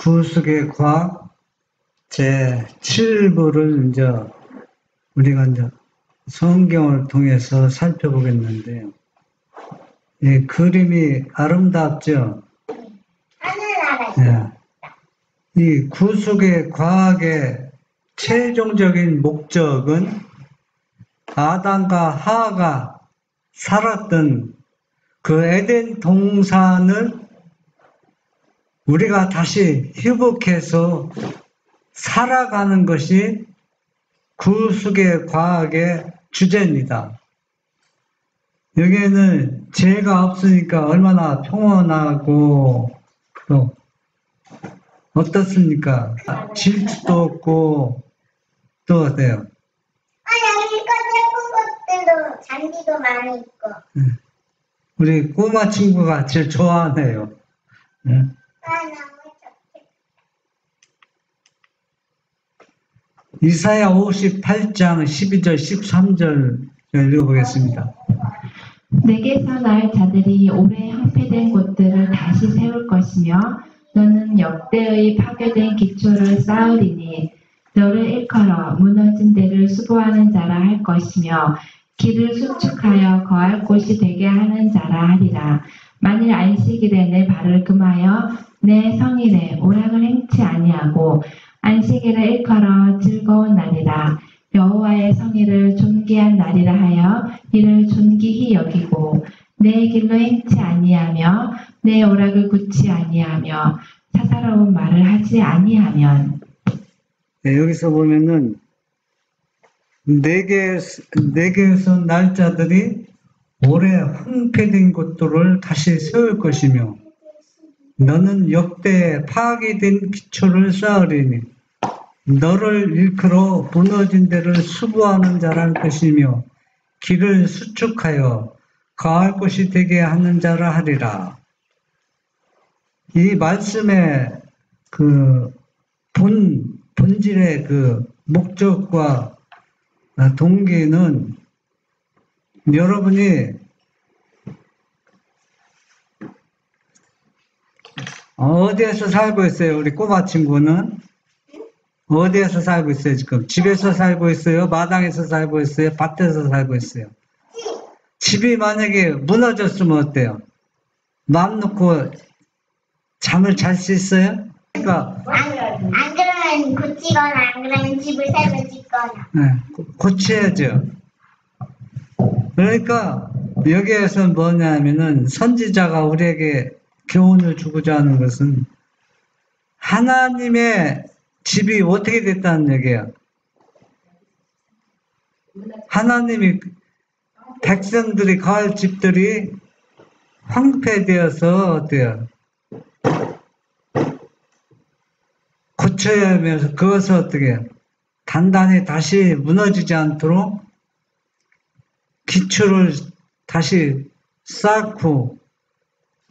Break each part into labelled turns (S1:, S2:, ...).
S1: 구속의 과학 제 7부를 이제 우리가 이제 성경을 통해서 살펴보겠는데요. 이 그림이 아름답죠? 네. 이 구속의 과학의 최종적인 목적은 아담과 하와가 살았던 그 에덴 동산을 우리가 다시 회복해서 살아가는 것이 구속의 과학의 주제입니다. 여기에는 죄가 없으니까 얼마나 평온하고 또 어떻습니까? 질투도 없고 또 어때요?
S2: 여기 예쁜 것들도 잔디도 많이 있고.
S1: 우리 꼬마 친구가 제일 좋아하네요.
S2: 너무 좋겠다.
S1: 이사야 58장 12절 13절 읽어보겠습니다.
S3: 내게서 날 자들이 오래 황폐된 곳들을 다시 세울 것이며 너는 역대의 파괴된 기초를 쌓으리니 너를 일컬어 무너진 데를 수보하는 자라 할 것이며 길을 수축하여 거할 곳이 되게 하는 자라 하리라. 만일 안식일에 내 발을 금하여 내 성일에 오락을 행치 아니하고 안식일을 일컬어 즐거운 날이라. 여호와의 성일을 존귀한 날이라 하여 이를 존귀히 여기고 내 길로 행치 아니하며 내 오락을 굳지 아니하며 사사로운 말을 하지 아니하면.
S1: 네, 여기서 보면은 네 개에서 날짜들이 오래 황폐된 곳들을 다시 세울 것이며 너는 역대 파괴된 기초를 쌓으리니 너를 일컬어 무너진 데를 수보하는 자랄 것이며 길을 수축하여 거할 곳이 되게 하는 자라 하리라. 이 말씀의 그 본질의 그 목적과 동기는 여러분이 어디에서 살고 있어요? 우리 꼬마 친구는 어디에서 살고 있어요? 지금 집에서 살고 있어요? 마당에서 살고 있어요? 밭에서 살고 있어요? 집이 만약에 무너졌으면 어때요? 마음 놓고 잠을 잘 수 있어요? 그러니까
S2: 안 그러면 고치거나 안 그러면 집을 새로 짓거나.
S1: 네, 고쳐야죠. 그러니까 여기에서 뭐냐면은 선지자가 우리에게 교훈을 주고자 하는 것은 하나님의 집이 어떻게 됐다는 얘기예요. 하나님이 백성들이 거할 집들이 황폐되어서 어때요? 고쳐야 하면서 그것을 어떻게 단단히 다시 무너지지 않도록 기초를 다시 쌓고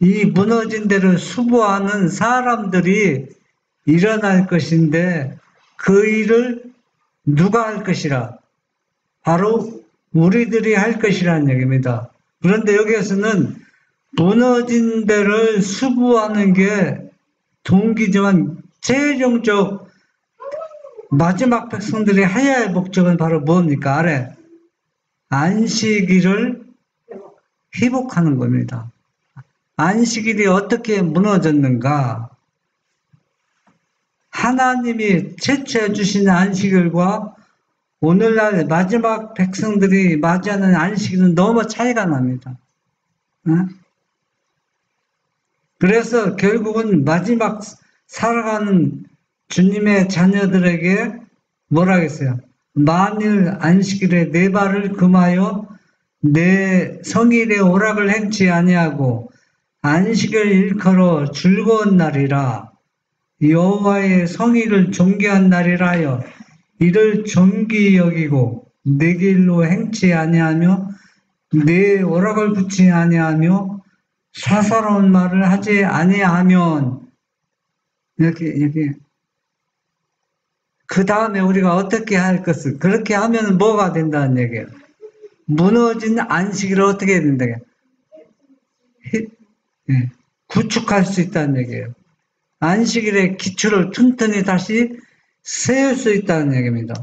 S1: 이 무너진 데를 수보하는 사람들이 일어날 것인데 그 일을 누가 할 것이라? 바로 우리들이 할 것이라는 얘기입니다. 그런데 여기에서는 무너진 데를 수보하는 게 동기지만 최종적 마지막 백성들이 해야 할 목적은 바로 뭡니까? 아래 안식일을 회복하는 겁니다. 안식일이 어떻게 무너졌는가? 하나님이 채취해 주신 안식일과 오늘날 마지막 백성들이 맞이하는 안식일은 너무 차이가 납니다. 그래서 결국은 마지막 살아가는 주님의 자녀들에게 뭐라 하겠어요? 만일 안식일에 내 발을 금하여 내 성일의 오락을 행치 아니하고 안식을 일컬어 즐거운 날이라 여호와의 성일을 존귀한 날이라 하여 이를 존귀히 여기고 내 길로 행치 아니하며 내 오락을 붙이지 아니하며 사사로운 말을 하지 아니하면 이렇게 그 다음에 우리가 어떻게 할 것을 그렇게 하면 뭐가 된다는 얘기예요. 무너진 안식일을 어떻게 해야 된다? 구축할 수 있다는 얘기예요. 안식일의 기초를 튼튼히 다시 세울 수 있다는 얘기입니다.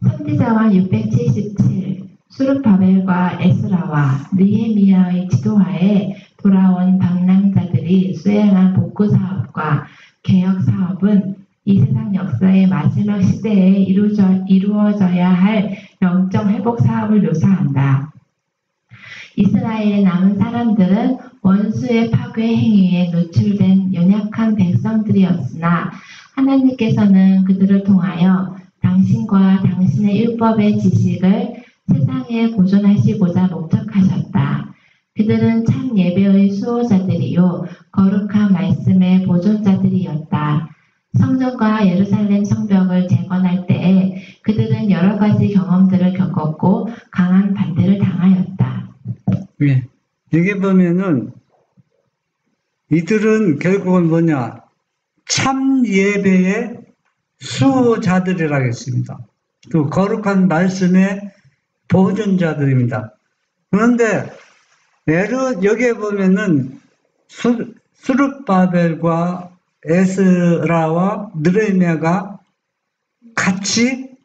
S3: 선지자와 677 수룹바벨과 에스라와 느헤미야의 지도하에 돌아온 방랑자들이 수행한 복구 사업과 개혁 사업은 이 세상 역사의 마지막 시대에 이루어져야 할 영적 회복 사업을 묘사한다. 이스라엘에 남은 사람들은 원수의 파괴 행위에 노출된 연약한 백성들이었으나 하나님께서는 그들을 통하여 당신과 당신의 율법의 지식을 세상에 보존하시고자 목적하셨다. 그들은 참 예배의 수호자들이요 거룩한 말씀의 보존자들이었다. 성전과 예루살렘 성벽을 재건할 때에 그들은 여러 가지 경험들을 겪었고 강한 반대를 당하였다.
S1: 예. 여기 보면은 이들은 결국은 뭐냐? 참 예배의 수호자들이라고 했습니다. 또 거룩한 말씀의 보존자들입니다. 그런데 여기에 보면은 수룹바벨과 에스라와 느헤미야가 같이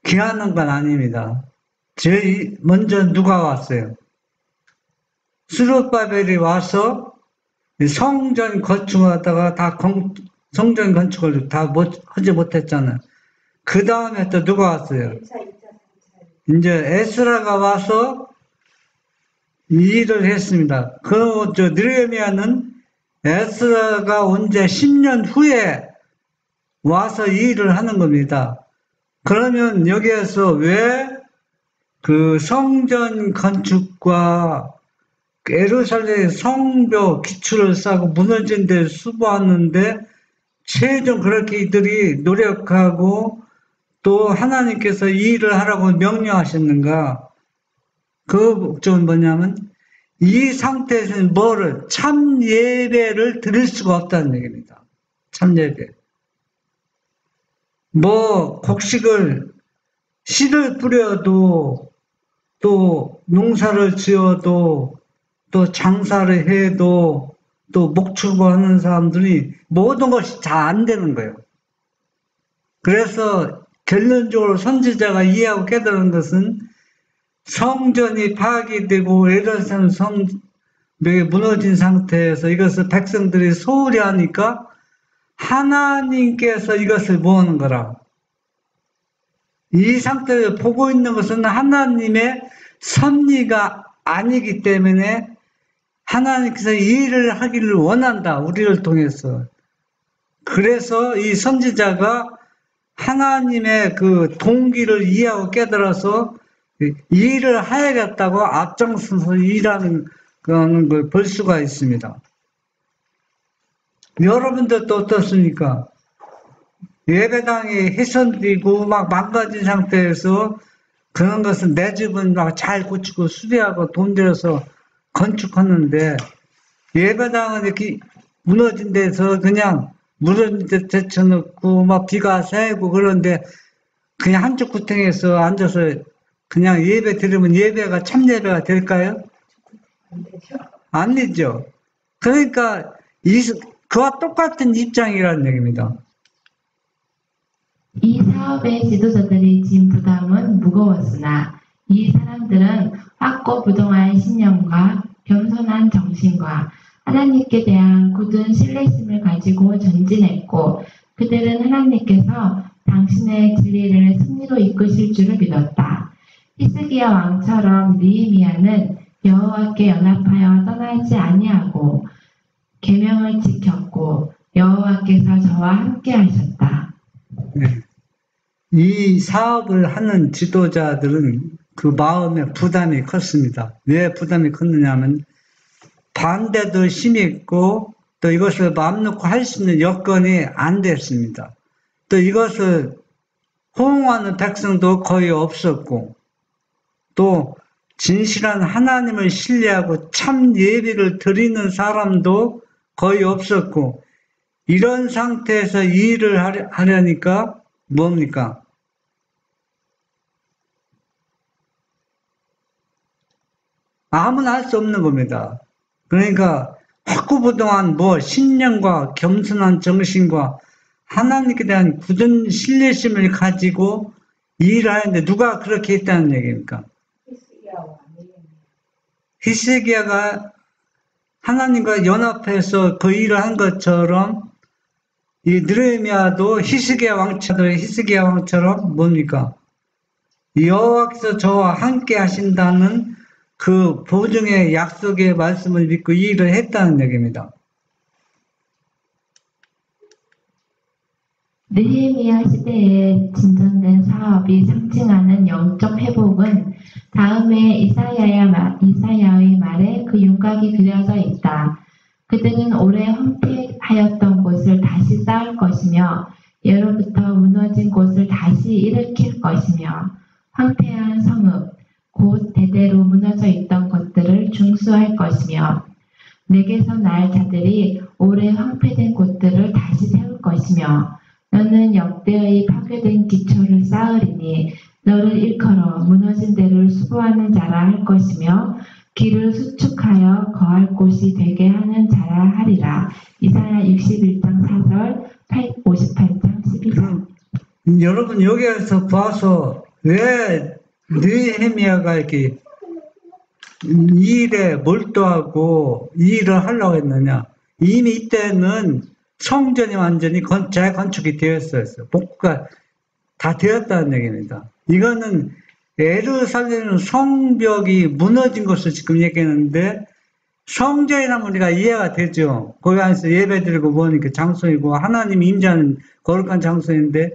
S1: 귀하는 건 아닙니다. 제일 먼저 누가 왔어요? 수룹바벨이 와서 성전 건축하다가 성전 건축을 다 하지 못했잖아요. 그 다음에 또 누가 왔어요? 이제 에스라가 와서 이 일을 했습니다. 느헤미야는 에스라가 온 지 10년 후에 와서 이 일을 하는 겁니다. 그러면 여기에서 왜 그 성전 건축과 예루살렘 성벽 기초를 쌓고 무너진 데 수고하는데 최종 그렇게 이들이 노력하고 또 하나님께서 이 일을 하라고 명령하셨는가? 그 목적은 뭐냐면 이 상태에서는 참 예배를 드릴 수가 없다는 얘기입니다. 참 예배. 곡식을 씨를 뿌려도 또 농사를 지어도 또 장사를 해도 또 목축하는 사람들이 모든 것이 다 안 되는 거예요. 그래서 결론적으로 선지자가 이해하고 깨달은 것은 성전이 파괴되고 예루살렘 성벽이 무너진 상태에서 이것을 백성들이 소홀히 하니까 하나님께서 이것을 모으는 거라. 이 상태를 보고 있는 것은 하나님의 섭리가 아니기 때문에 하나님께서 이 일을 하기를 원한다. 우리를 통해서. 그래서 이 선지자가 하나님의 그 동기를 이해하고 깨달아서 이 일을 해야겠다고 앞장서서 일하는 걸 볼 수가 있습니다. 여러분들도 어떻습니까? 예배당이 훼손되고 막 망가진 상태에서 그런 것은 내 집은 막 잘 고치고 수리하고 돈 들여서 건축하는데 예배당은 이렇게 무너진 데서 그냥 무너진 데 제쳐놓고 막 비가 새고 그런데 그냥 한쪽 구탱에서 앉아서 그냥 예배 드리면 예배가 참 예배가 될까요? 안 되죠. 그러니까 그와 똑같은 입장이라는 얘기입니다.
S3: 이 사업의 지도자들이 진 부담은 무거웠으나 이 사람들은 확고부동한 신념과 겸손한 정신과 하나님께 대한 굳은 신뢰심을 가지고 전진했고 그들은 하나님께서 당신의 진리를 승리로 이끄실 줄을 믿었다. 히스기야 왕처럼 느헤미야는 여호와께 연합하여 떠나지 아니하고 계명을 지켰고 여호와께서 저와 함께 하셨다.
S1: 네. 이 사업을 하는 지도자들은 그 마음에 부담이 컸습니다. 왜 부담이 컸느냐 하면 반대도 심했고 또 이것을 마음 놓고 할 수 있는 여건이 안 됐습니다. 또 이것을 호응하는 백성도 거의 없었고 또 진실한 하나님을 신뢰하고 참 예배를 드리는 사람도 거의 없었고 이런 상태에서 이 일을 하려니까 뭡니까? 아무나 할 수 없는 겁니다. 그러니까 확고부동한 신념과 겸손한 정신과 하나님께 대한 굳은 신뢰심을 가지고 일을 하는데 누가 그렇게 했다는 얘기입니까? 히스기야가 하나님과 연합해서 그 일을 한 것처럼 이 느헤미야도 히스기야 왕처럼 뭡니까? 여호와께서 저와 함께 하신다는 그 보증의 약속의 말씀을 믿고 이 일을 했다는 얘기입니다.
S3: 느헤미야 시대에 진전된 사업이 상징하는 영적 회복은 다음에 이사야의 말에 그 윤곽이 그려져 있다. 그들은 오래 황폐하였던 곳을 다시 쌓을 것이며 예로부터 무너진 곳을 다시 일으킬 것이며 황폐한 성읍, 곧 대대로 무너져 있던 것들을 중수할 것이며 내게서 날 자들이 오래 황폐된 곳들을 다시 세울 것이며 너는 역대의 파괴된 기초를 쌓으리니 너를 일컬어 무너진 데를 수보하는 자라 할 것이며 길을 수축하여 거할 곳이 되게 하는 자라 하리라. 이사야 61장 4절, 58장 12절.
S1: 여러분 여기에서 봐서 왜 느헤미야가 이렇게 이 일에 몰두하고 이 일을 하려고 했느냐? 이미 이때는 성전이 완전히 재건축이 되었어요. 복구가 다 되었다는 얘기입니다. 이거는 예루살렘 성벽이 무너진 것을 지금 얘기하는데 성전이라면 우리가 이해가 되죠. 거기 안에서 예배드리고 뭐니까 장소이고 하나님이 임재하는 거룩한 장소인데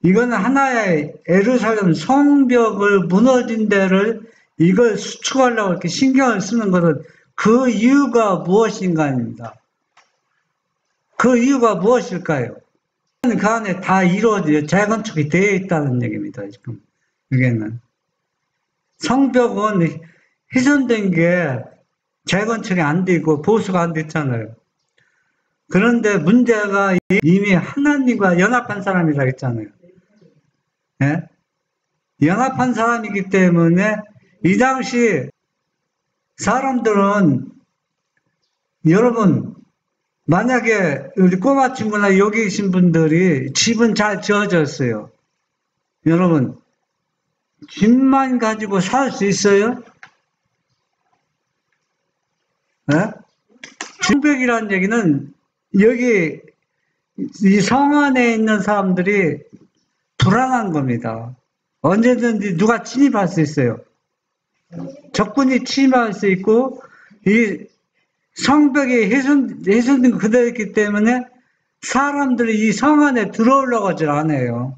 S1: 이거는 하나의 예루살렘 성벽을 무너진 데를 이걸 수축하려고 이렇게 신경을 쓰는 것은 그 이유가 무엇인가입니다. 그 이유가 무엇일까요? 그 안에 다 이루어져 재건축이 되어 있다는 얘기입니다. 지금 여기에는 성벽은 훼손된 게 재건축이 안 되고 보수가 안 됐잖아요. 그런데 문제가 이미 하나님과 연합한 사람이라고 했잖아요. 예? 연합한 사람이기 때문에 이 당시 사람들은 여러분 만약에 우리 꼬마 친구나 여기 계신 분들이 집은 잘 지어졌어요. 여러분 집만 가지고 살 수 있어요? 네? 성벽이라는 얘기는 여기 이 성 안에 있는 사람들이 불안한 겁니다. 언제든지 누가 침입할 수 있어요. 적군이 침입할 수 있고 이 성벽이 훼손된 거 그대로 있기 때문에 사람들이 이 성 안에 들어오려고 하질 않아요.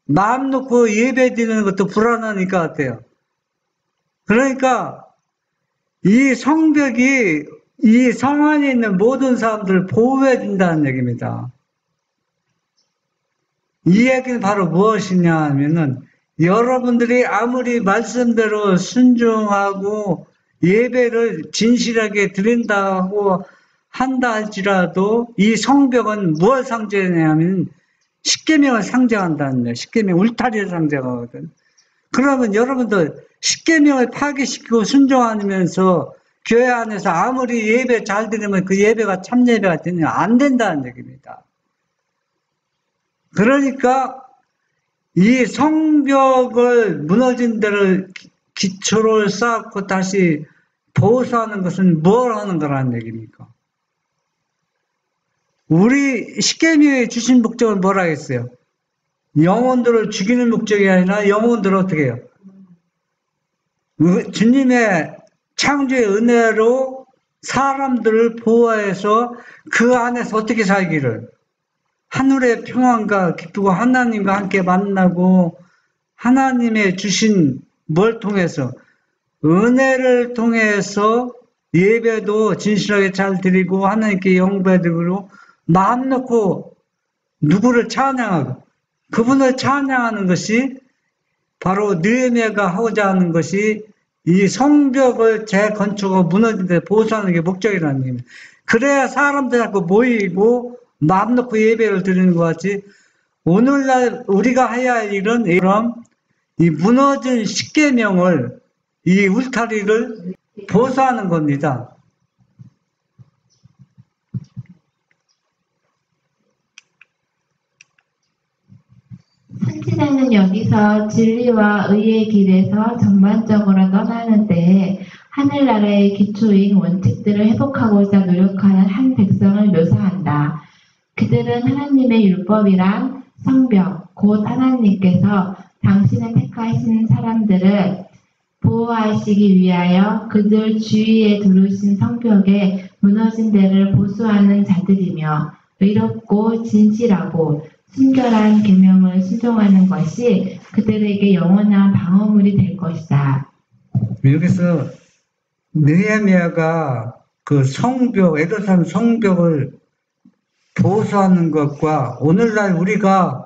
S1: 마음 놓고 예배 드리는 것도 불안하니까 같아요. 그러니까 이 성벽이 이 성 안에 있는 모든 사람들을 보호해 준다는 얘기입니다. 이 얘기는 바로 무엇이냐 하면은 여러분들이 아무리 말씀대로 순종하고 예배를 진실하게 드린다고 한다 할지라도 이 성벽은 무엇을 상징하냐면 십계명을 상징한다는 거예요. 십계명 울타리를 상징하거든. 그러면 여러분들 십계명을 파괴시키고 순종하면서 교회 안에서 아무리 예배 잘 드리면 그 예배가 참 예배가 되느냐 안 된다는 얘기입니다. 그러니까 이 성벽을 무너진 데를 기초를 쌓고 다시 보수하는 것은 뭘 하는 거라는 얘기입니까? 우리 십계명에 주신 목적은 뭐라 했어요? 영혼들을 죽이는 목적이 아니라 영혼들을 어떻게 해요? 주님의 창조의 은혜로 사람들을 보호해서 그 안에서 어떻게 살기를 하늘의 평안과 기쁘고 하나님과 함께 만나고 하나님의 주신 뭘 통해서 은혜를 통해서 예배도 진실하게 잘 드리고 하나님께 영배드리고 마음 놓고 누구를 찬양하고 그분을 찬양하는 것이 바로 느헤미야가 하고자 하는 것이 이 성벽을 재건축하고 무너진 데 보수하는 게 목적이라는 얘기입니다. 그래야 사람들 자꾸 모이고 마음 놓고 예배를 드리는 것 같이 오늘날 우리가 해야 할 일은 이 무너진 십계명을 이 울타리를 보수하는 겁니다.
S3: 선지자는 여기서 진리와 의의 길에서 전반적으로 떠나는데 하늘나라의 기초인 원칙들을 회복하고자 노력하는 한 백성을 묘사한다. 그들은 하나님의 율법이란 성벽, 곧 하나님께서 당신을 택하신 사람들을 보호하시기 위하여 그들 주위에 두르신 성벽에 무너진 데를 보수하는 자들이며 의롭고 진실하고 순결한 계명을 순종하는 것이 그들에게 영원한 방어물이 될 것이다.
S1: 여기서 느헤미야가 그 성벽, 예루살렘 성벽을 보수하는 것과 오늘날 우리가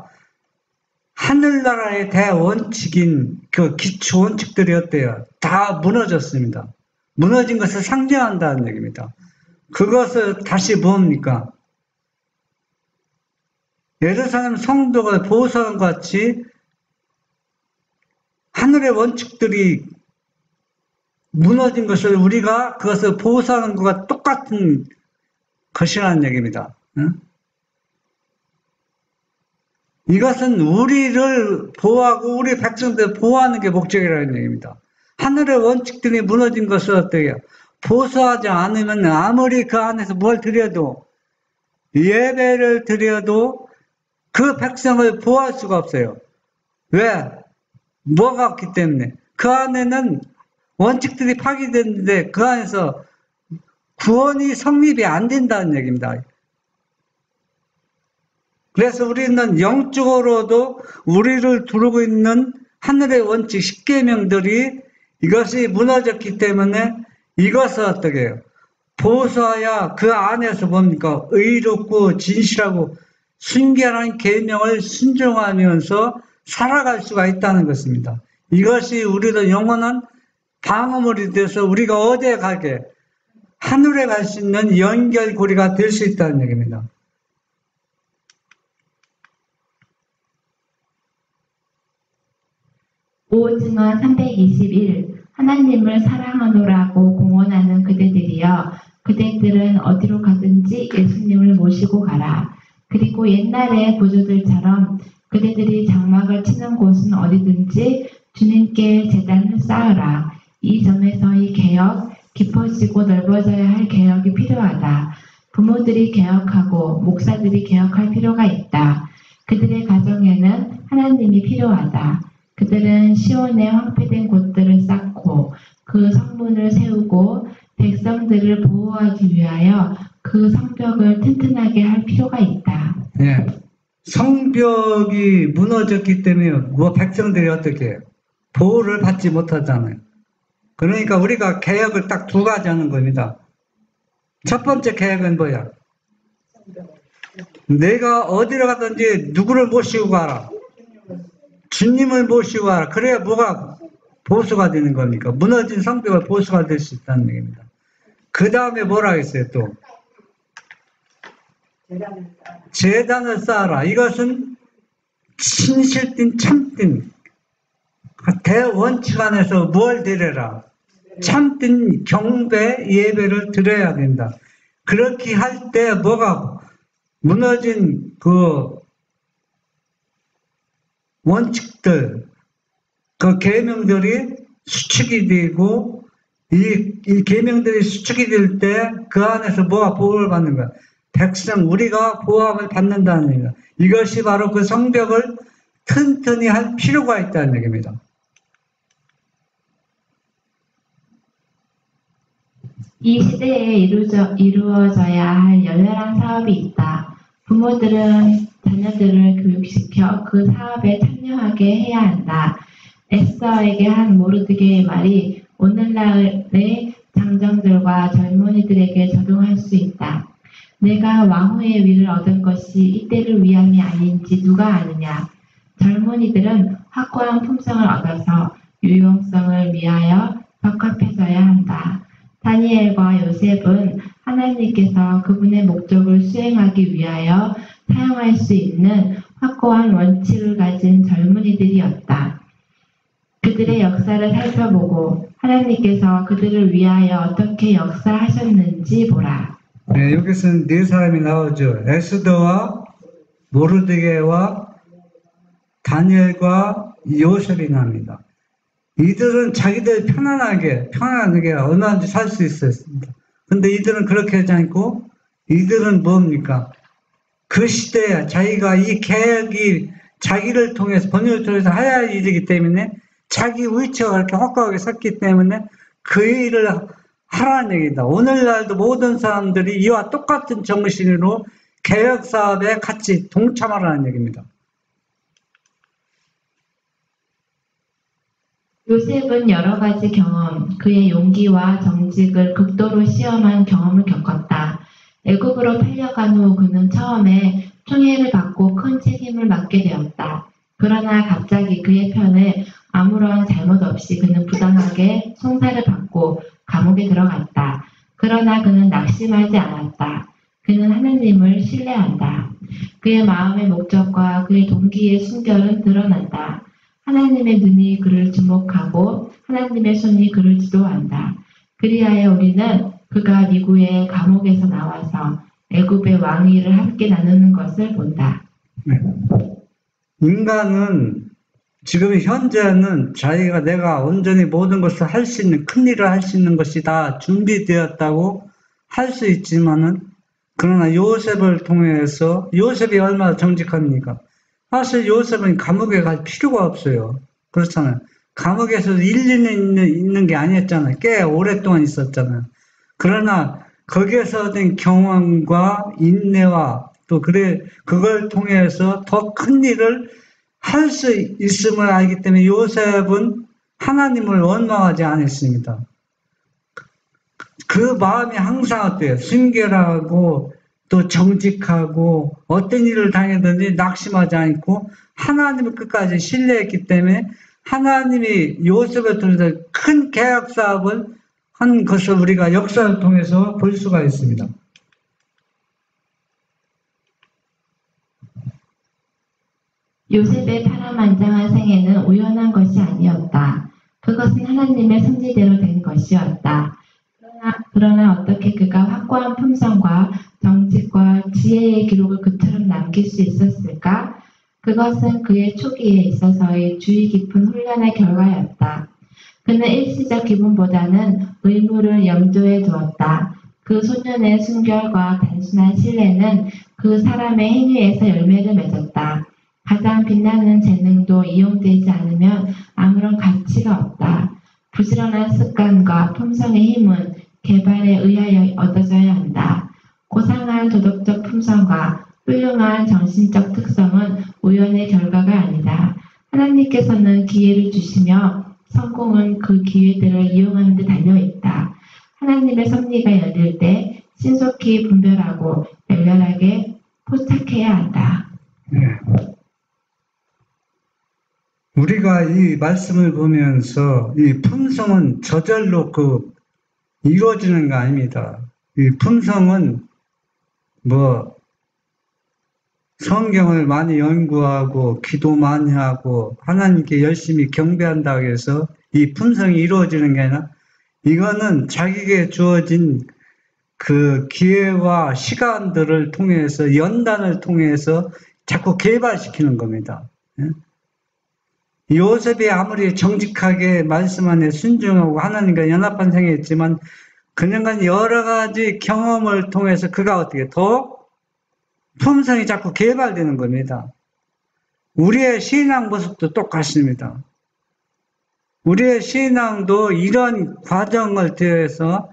S1: 하늘나라의 대원칙인 그 기초 원칙들이 어때요? 다 무너졌습니다. 무너진 것을 상징한다는 얘기입니다. 그것을 다시 뭡니까? 예루살렘 성벽을 보호하는 것 같이 하늘의 원칙들이 무너진 것을 우리가 그것을 보호하는 것과 똑같은 것이라는 얘기입니다. 응? 이것은 우리를 보호하고 우리 백성들을 보호하는 게 목적이라는 얘기입니다. 하늘의 원칙들이 무너진 것을 어떻게 보수하지 않으면 아무리 그 안에서 뭘 드려도 예배를 드려도 그 백성을 보호할 수가 없어요. 왜? 뭐가 없기 때문에. 그 안에는 원칙들이 파괴됐는데 그 안에서 구원이 성립이 안 된다는 얘기입니다. 그래서 우리는 영적으로도 우리를 두르고 있는 하늘의 원칙 10계명들이 이것이 무너졌기 때문에 이것을 어떻게 해요? 보수하여 그 안에서 뭡니까? 의롭고 진실하고 순결한 계명을 순종하면서 살아갈 수가 있다는 것입니다. 이것이 우리도 영원한 방어물이 돼서 우리가 어디에 가게? 하늘에 갈 수 있는 연결고리가 될 수 있다는 얘기입니다.
S3: 오증언 321 하나님을 사랑하노라고 공언하는 그대들이여 그대들은 어디로 가든지 예수님을 모시고 가라. 그리고 옛날의 구조들처럼 그대들이 장막을 치는 곳은 어디든지 주님께 제단을 쌓으라. 이 점에서의 개혁, 깊어지고 넓어져야 할 개혁이 필요하다. 부모들이 개혁하고 목사들이 개혁할 필요가 있다. 그들의 가정에는 하나님이 필요하다. 그들은 시온의 황폐된 곳들을 쌓고 그 성문을 세우고 백성들을 보호하기 위하여 그 성벽을 튼튼하게 할 필요가 있다.
S1: 예. 성벽이 무너졌기 때문에 뭐 백성들이 어떻게 해요? 보호를 받지 못하잖아요. 그러니까 우리가 개혁을 딱 두 가지 하는 겁니다. 첫 번째 개혁은 뭐야? 내가 어디로 가든지 누구를 모시고 가라. 주님을 모시고 가라. 그래야 뭐가 보수가 되는 겁니까? 무너진 성벽을 보수가 될 수 있다는 얘기입니다. 그 다음에 뭐라 했어요 또? 제단을 쌓아라. 이것은 진실된 참된 대원칙 안에서 뭘 드려라? 참된 경배 예배를 드려야 된다. 그렇게 할 때 뭐가 무너진 그 원칙들, 그 계명들이 수축이 되고 이 계명들이 수축이 될 때 그 안에서 뭐가 보호를 받는 거야? 백성, 우리가 보호함을 받는다는 얘기입니다. 이것이 바로 그 성벽을 튼튼히 할 필요가 있다는 얘기입니다.
S3: 이 시대에 이루어져야 할 열렬한 사업이 있다. 부모들은 자녀들을 교육시켜 그 사업에 참여하게 해야 한다. 에스더에게 한 모르드게의 말이 오늘날의 장정들과 젊은이들에게 적용할 수 있다. 내가 왕후의 위를 얻은 것이 이때를 위함이 아닌지 누가 아느냐. 젊은이들은 확고한 품성을 얻어서 유용성을 위하여 적합해져야 한다. 다니엘과 요셉은 하나님께서 그분의 목적을 수행하기 위하여 사용할 수 있는 확고한 원칙을 가진 젊은이들이었다. 그들의 역사를 살펴보고 하나님께서 그들을 위하여 어떻게 역사하셨는지 보라.
S1: 네, 여기서는 네 사람이 나오죠. 에스더와 모르드게와 다니엘과 요셉이 납니다. 이들은 자기들 편안하게 얼마든지 살 수 있었습니다. 근데 이들은 그렇게 하지 않고 이들은 뭡니까? 그 시대에 자기가 이 계획이 자기를 통해서 번역을 통해서 해야 할 일이기 때문에 자기 위치가 그렇게 확고하게 섰기 때문에 그 일을 하라는 얘기다. 오늘날도 모든 사람들이 이와 똑같은 정신으로 개혁 사업에 같이 동참하라는 얘기입니다.
S3: 요셉은 여러 가지 경험, 그의 용기와 정직을 극도로 시험한 경험을 겪었다. 애굽으로 팔려간 후 그는 처음에 총애를 받고 큰 책임을 맡게 되었다. 그러나 갑자기 그의 편에 아무런 잘못 없이 그는 부당하게 송사를 받고 감옥에 들어갔다. 그러나 그는 낙심하지 않았다. 그는 하나님을 신뢰한다. 그의 마음의 목적과 그의 동기의 순결은 드러난다. 하나님의 눈이 그를 주목하고 하나님의 손이 그를 지도한다. 그리하여 우리는 그가 미국의 감옥에서 나와서 애굽의 왕위를 함께 나누는 것을 본다.
S1: 네. 인간은 지금 현재는 자기가 내가 온전히 모든 것을 할 수 있는 큰 일을 할 수 있는 것이 다 준비되었다고 할 수 있지만은 그러나 요셉을 통해서 요셉이 얼마나 정직합니까? 사실 요셉은 감옥에 갈 필요가 없어요. 그렇잖아요. 감옥에서 1, 2년 있는 게 아니었잖아요. 꽤 오랫동안 있었잖아요. 그러나 거기에서 얻은 경험과 인내와 또 그걸 통해서 더 큰 일을 할 수 있음을 알기 때문에 요셉은 하나님을 원망하지 않았습니다. 그 마음이 항상 어때요? 순결하고 또 정직하고 어떤 일을 당했든지 낙심하지 않고 하나님을 끝까지 신뢰했기 때문에 하나님이 요셉을 통해서 큰 개혁 사업을 한 것을 우리가 역사를 통해서 볼 수가 있습니다.
S3: 요셉의 파란만장한 생애는 우연한 것이 아니었다. 그것은 하나님의 섭리대로 된 것이었다. 그러나 어떻게 그가 확고한 품성과 정직과 지혜의 기록을 그처럼 남길 수 있었을까? 그것은 그의 초기에 있어서의 주의 깊은 훈련의 결과였다. 그는 일시적 기분보다는 의무를 염두에 두었다. 그 소년의 순결과 단순한 신뢰는 그 사람의 행위에서 열매를 맺었다. 가장 빛나는 재능도 이용되지 않으면 아무런 가치가 없다. 부지런한 습관과 품성의 힘은 개발에 의하여 얻어져야 한다. 고상한 도덕적 품성과 훌륭한 정신적 특성은 우연의 결과가 아니다. 하나님께서는 기회를 주시며 성공은 그 기회들을 이용하는 데 달려있다. 하나님의 섭리가 열릴 때 신속히 분별하고 열렬하게 포착해야 한다.
S1: 네. 우리가 이 말씀을 보면서 이 품성은 저절로 이루어지는 거 아닙니다. 이 품성은 성경을 많이 연구하고 기도 많이 하고 하나님께 열심히 경배한다고 해서 이 품성이 이루어지는 게 아니라 이거는 자기에게 주어진 그 기회와 시간들을 통해서 연단을 통해서 자꾸 개발시키는 겁니다. 요셉이 아무리 정직하게 말씀 안에 순종하고 하나님과 연합한 생애였지만 그녀가 여러 가지 경험을 통해서 그가 어떻게 더 품성이 자꾸 개발되는 겁니다. 우리의 신앙 모습도 똑같습니다. 우리의 신앙도 이런 과정을 통해서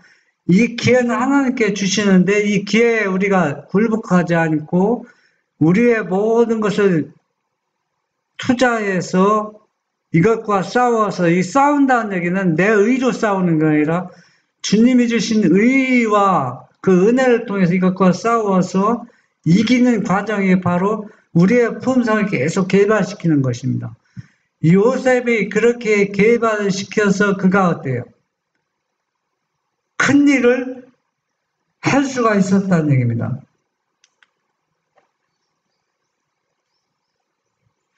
S1: 이 기회는 하나님께 주시는데 이 기회에 우리가 굴복하지 않고 우리의 모든 것을 투자해서 이것과 싸워서 이 싸운다는 얘기는 내 의로 싸우는 게 아니라 주님이 주신 의와 그 은혜를 통해서 이것과 싸워서 이기는 과정이 바로 우리의 품성을 계속 개발시키는 것입니다. 요셉이 그렇게 개발을 시켜서 그가 어때요? 큰 일을 할 수가 있었다는 얘기입니다.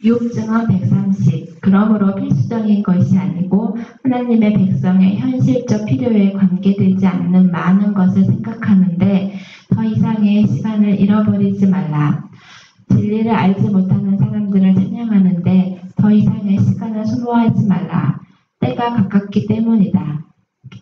S3: 유증은 130. 그러므로 필수적인 것이 아니고 하나님의 백성의 현실적 필요에 관계되지 않는 많은 것을 생각하는데 더 이상의 시간을 잃어버리지 말라. 진리를 알지 못하는 사람들을 찬양하는데 더 이상의 시간을 소모하지 말라. 때가 가깝기 때문이다.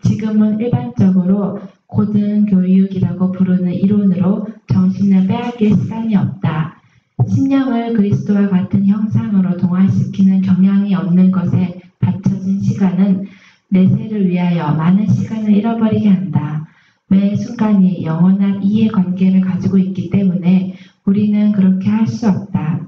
S3: 지금은 일반적으로 고등교육이라고 부르는 이론으로 정신을 빼앗길 시간이 없다. 심령을 그리스도와 같은 형상으로 동화시키는 경향이 없는 것에 받쳐진 시간은 내세를 위하여 많은 시간을 잃어버리게 한다. 매 순간이 영원한 이해관계를 가지고 있기 때문에 우리는 그렇게 할 수 없다.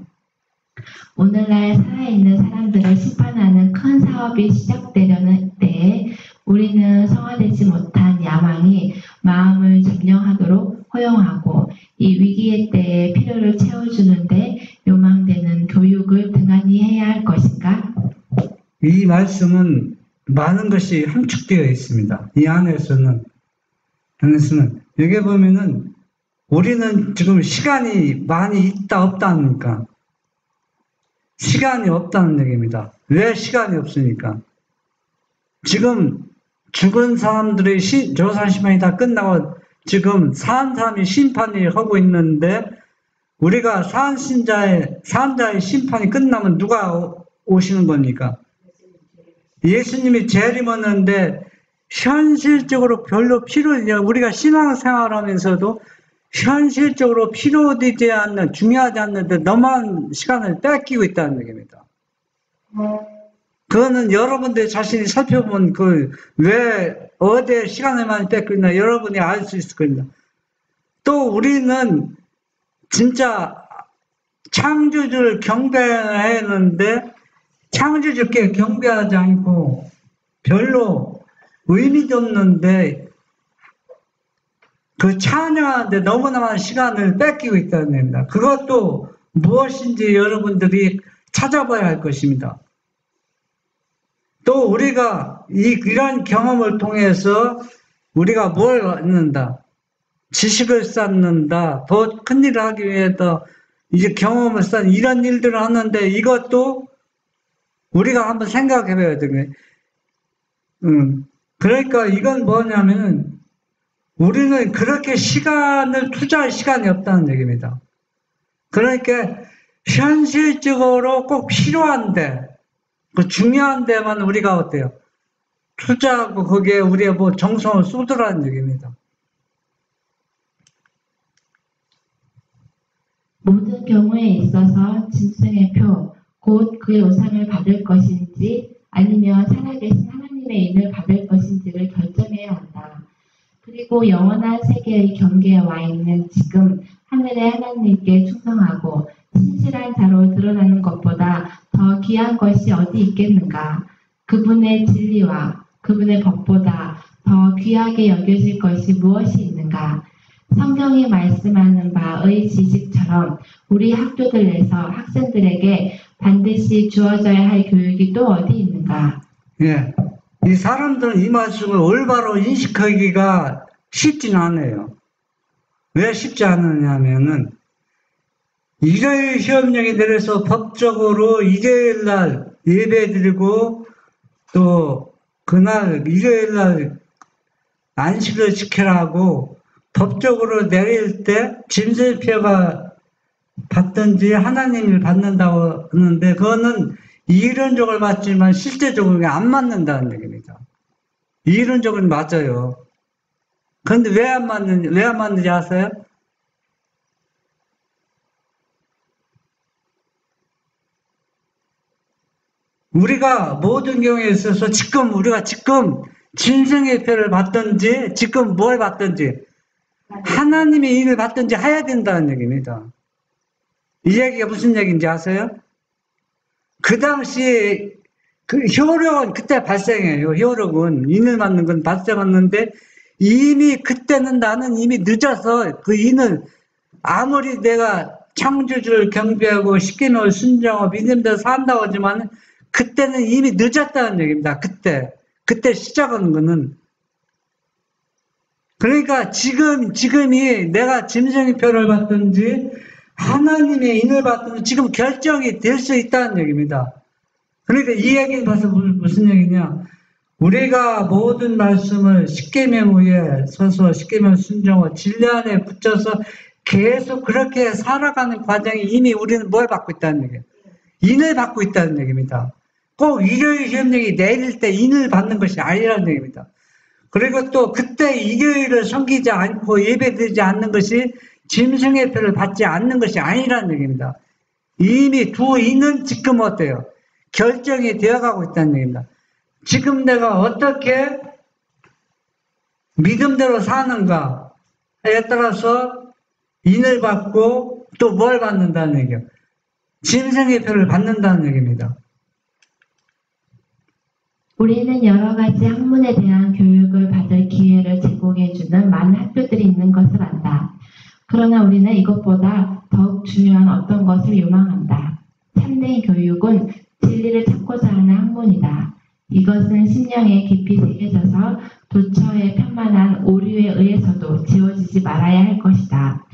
S3: 오늘날 살아있는 사람들을 심판하는 큰 사업이 시작되려는 때에 우리는 성화되지 못한 야망이 마음을 점령하도록 허용하고 이 위기의 때에 필요를 채워주는데 요망되는 교육을 등한히 해야 할 것인가?
S1: 이 말씀은 많은 것이 함축되어 있습니다. 이 안에서는 여기 보면은 우리는 지금 시간이 많이 있다 없다 합니까? 시간이 없다는 얘기입니다. 왜 시간이 없습니까? 지금 죽은 사람들의 조사 심판이 다 끝나고 지금 산 사람이 심판을 하고 있는데 우리가 산자의 심판이 끝나면 누가 오시는 겁니까? 예수님이 재림하는데 현실적으로 별로 우리가 신앙생활 하면서도 현실적으로 필요되지 않는, 중요하지 않는데 너만 시간을 뺏기고 있다는 얘기입니다. 그거는 여러분들 자신이 살펴보면 왜 어디에 시간을 많이 뺏고 있나 여러분이 알 수 있을 겁니다. 또 우리는 진짜 창조주를 경배해야 하는데 창조주께 경배하지 않고 별로 의미도 없는데 그 찬양하는데 너무나 많은 시간을 뺏기고 있다는 겁니다. 그것도 무엇인지 여러분들이 찾아봐야 할 것입니다. 또 우리가 이런 경험을 통해서 우리가 뭘 얻는다? 지식을 쌓는다. 더 큰 일을 하기 위해서 이제 경험을 쌓는 이런 일들을 하는데 이것도 우리가 한번 생각해 봐야 되겠네. 그러니까 이건 뭐냐면은 우리는 그렇게 시간을 투자할 시간이 없다는 얘기입니다. 그러니까 현실적으로 꼭 필요한데 그 중요한 데만 우리가 어때요? 투자하고 거기에 우리가 뭐 정성을 쏟으라는 얘기입니다.
S3: 모든 경우에 있어서 짐승의 표, 곧 그의 우상을 받을 것인지 아니면 살아계신 하나님의 인을 받을 것인지를 결정해야 한다. 그리고 영원한 세계의 경계에 와 있는 지금 하늘의 하나님께 충성하고 신실한 자로 드러나는 것보다 더 귀한 것이 어디 있겠는가? 그분의 진리와 그분의 법보다 더 귀하게 여겨질 것이 무엇이 있는가? 성경이 말씀하는 바의 지식처럼 우리 학교들 내에서 학생들에게 반드시 주어져야 할 교육이 또 어디 있는가?
S1: 예. 이 사람들은 이 말씀을 올바로 인식하기가 쉽진 않아요. 왜 쉽지 않느냐면은 일요일 시험령이 내려서 법적으로 일요일 날 예배 드리고 또 그날 일요일 날 안식을 지키라고 법적으로 내릴 때 짐승표가 받든지 하나님을 받는다고 하는데 그거는 이론적으로 맞지만 실제적으로 안 맞는다는 얘기입니다. 이론적으로 맞아요. 그런데 왜 안 맞는지 아세요? 우리가 모든 경우에 있어서 우리가 지금 짐승의 표를 받든지 지금 뭘 받든지 하나님의 일을 받든지 해야 된다는 얘기입니다. 이 얘기가 무슨 얘기인지 아세요? 그 당시 그 효력은 그때 발생해요. 효력은 인을 받는 건 발생했는데 이미 그때는 나는 이미 늦어서 그 인을 아무리 내가 창조주를 경배하고 십계명을 순종하고 믿음대로 산다고 하지만 그때는 이미 늦었다는 얘기입니다. 그때 시작한 거는. 그러니까 지금이 내가 짐승의 표를 받든지 하나님의 인을 받으면 지금 결정이 될 수 있다는 얘기입니다. 그러니까 이 얘기는 벌써 무슨 얘기냐? 우리가 모든 말씀을 십계명 위에 서서 십계명 순종하고 진리 안에 붙여서 계속 그렇게 살아가는 과정이 이미 우리는 뭘 받고 있다는 얘기예요. 인을 받고 있다는 얘기입니다. 꼭 일요일 시험령이 내릴 때 인을 받는 것이 아니라는 얘기입니다. 그리고 또 그때 일요일을 섬기지 않고 예배드리지 않는 것이 짐승의 표를 받지 않는 것이 아니라는 얘기입니다. 이미 두 인은 지금 어때요? 결정이 되어가고 있다는 얘기입니다. 지금 내가 어떻게 믿음대로 사는가에 따라서 인을 받고 또 뭘 받는다는 얘기예요. 짐승의 표를 받는다는 얘기입니다.
S3: 우리는 여러 가지 학문에 대한 교육을 받을 기회를 제공해주는 많은 학교들이 있는 것을 안다. 그러나 우리는 이것보다 더욱 중요한 어떤 것을 요망한다. 참된 교육은 진리를 찾고자 하는 학문이다. 이것은 심령에 깊이 새겨져서 도처의 편만한 오류에 의해서도 지워지지 말아야 할 것이다.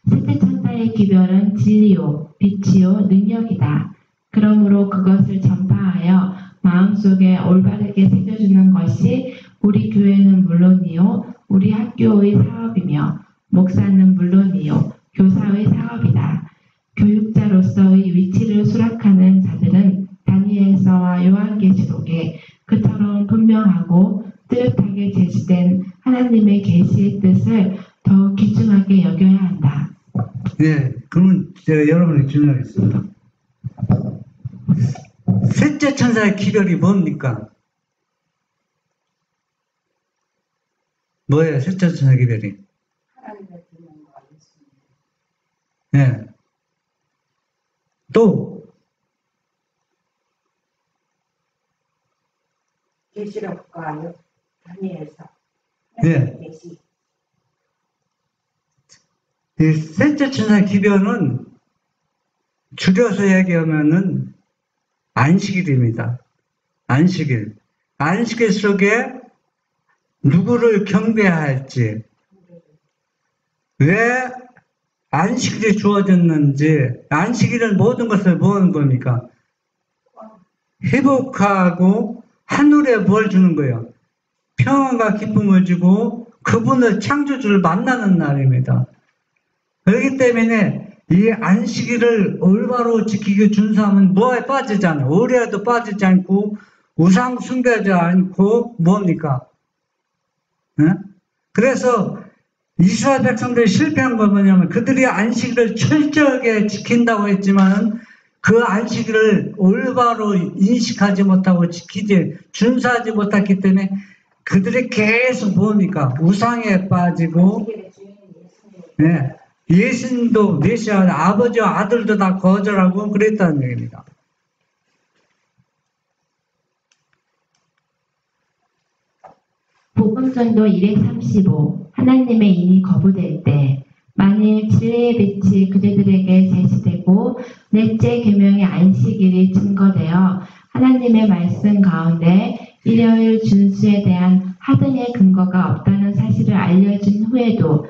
S3: 셋째 천사의 기별은 진리요, 빛이요, 능력이다. 그러므로 그것을 전파하여 마음속에 올바르게 새겨주는 것이 우리 교회는 물론이요, 우리 학교의 사업이며 목사는 물론이요, 교사의 사업이다. 교육자로서의 위치를 수락하는 자들은 다니엘서와 요한계시록에 그처럼 분명하고 뚜렷하게 제시된 하나님의 계시의 뜻을 더욱 귀중하게 여겨야 한다.
S1: 네, 그러면 제가 여러분에게 질문하겠습니다. 셋째 천사의 기별이 뭡니까? 뭐예요, 셋째 천사의 기별이?
S4: 하나님의 분명과 예수님.
S1: 네. 또,
S4: 계시록과 다니엘서.
S1: 네.
S4: 계시.
S1: 이 셋째 천사의 기별은 줄여서 얘기하면은 안식일입니다. 안식일. 안식일 속에 누구를 경배해야 할지, 왜 안식일이 주어졌는지, 안식일은 모든 것을 모으는 겁니까? 회복하고 하늘에 뭘 주는 거예요? 평안과 기쁨을 주고 그분을 창조주를 만나는 날입니다. 그렇기 때문에 이 안식일을 올바로 지키고 준수하면 뭐에 빠지지 않아요. 오래도 빠지지 않고 우상 숭배하지 않고 뭡니까? 네? 그래서 이스라엘 백성들이 실패한 건 뭐냐면 그들이 안식일을 철저하게 지킨다고 했지만 그 안식일을 올바로 인식하지 못하고 지키지 준수하지 못했기 때문에 그들이 계속 뭡니까? 우상에 빠지고 네. 예수님도 메시아 아버지와 아들도 다 거절하고 그랬다는 얘기입니다.
S3: 복음전도 235 하나님의 인이 거부될 때 만일 진리의 빛이 그대들에게 제시되고 넷째 계명의 안식일이 증거되어 하나님의 말씀 가운데 일요일 준수에 대한 하등의 근거가 없다는 사실을 알려진 후에도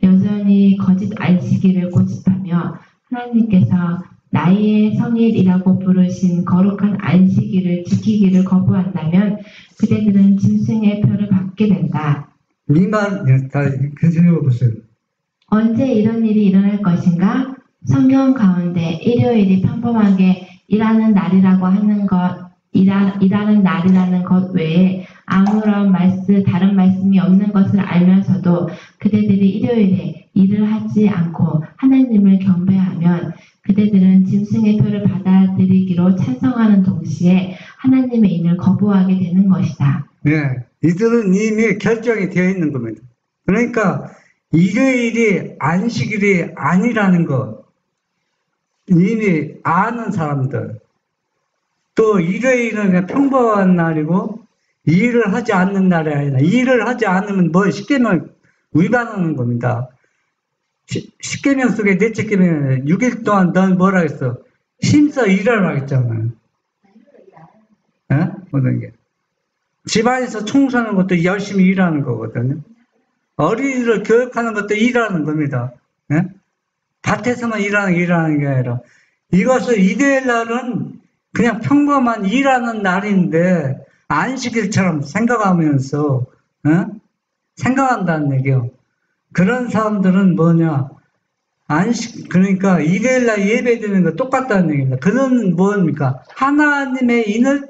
S3: 여전히 거짓 안식일을 고집하며 하나님께서 나의 성일이라고 부르신 거룩한 안식일을 지키기를 거부한다면 그대들은 짐승의 표를 받게 된다.
S1: 이 말, 다 계속 읽어보세요.
S3: 언제 이런 일이 일어날 것인가? 성경 가운데 일요일이 평범하게 일하는 날이라고 하는 것, 일하는 날이라는 것 외에 아무런 다른 말씀이 없는 것을 알면서도 그대들이 일요일에 일을 하지 않고 하나님을 경배하면 그대들은 짐승의 표를 받아들이기로 찬성하는 동시에 하나님의 인을 거부하게 되는 것이다.
S1: 네, 이들은 이미 결정이 되어 있는 겁니다. 그러니까 일요일이 안식일이 아니라는 것 이미 아는 사람들, 또 일요일은 그냥 평범한 날이고 일을 하지 않는 날이 아니라 일을 하지 않으면 뭐 십계명 위반하는 겁니다. 십계명 속에 넷째 계명은 6일 동안 넌 뭐라 했어? 힘써 일하라 했잖아요. 예? 모든 게. 집안에서 청소하는 것도 열심히 일하는 거거든요. 어린이를 교육하는 것도 일하는 겁니다. 예? 밭에서만 일하는 게 아니라 이것을 일요일 날은 그냥 평범한 일하는 날인데 안식일처럼 생각하면서 생각한다는 얘기요. 그런 사람들은 뭐냐? 그러니까 일요일 날 예배 드리는 거 똑같다는 얘기입니다. 그는 뭡니까? 하나님의 인을